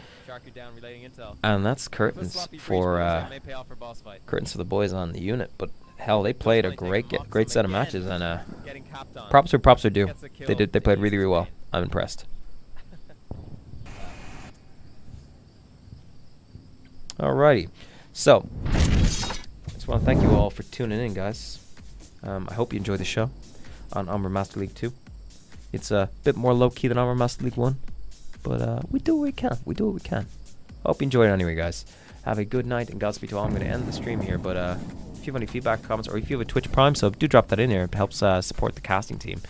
A: And that's curtains for the boys on the unit. But hell, they played a great set of matches, and props are due. They played really well. I'm impressed. Alrighty, so just want to thank you all for tuning in, guys. I hope you enjoyed the show on Onward Master League 2. It's a bit more low-key than Onward Master League 1, but we do what we can. Hope you enjoyed it anyway, guys. Have a good night and Godspeed to all. I'm going to end the stream here, but if you have any feedback, comments, or if you have a Twitch Prime sub, do drop that in there. It helps support the casting team.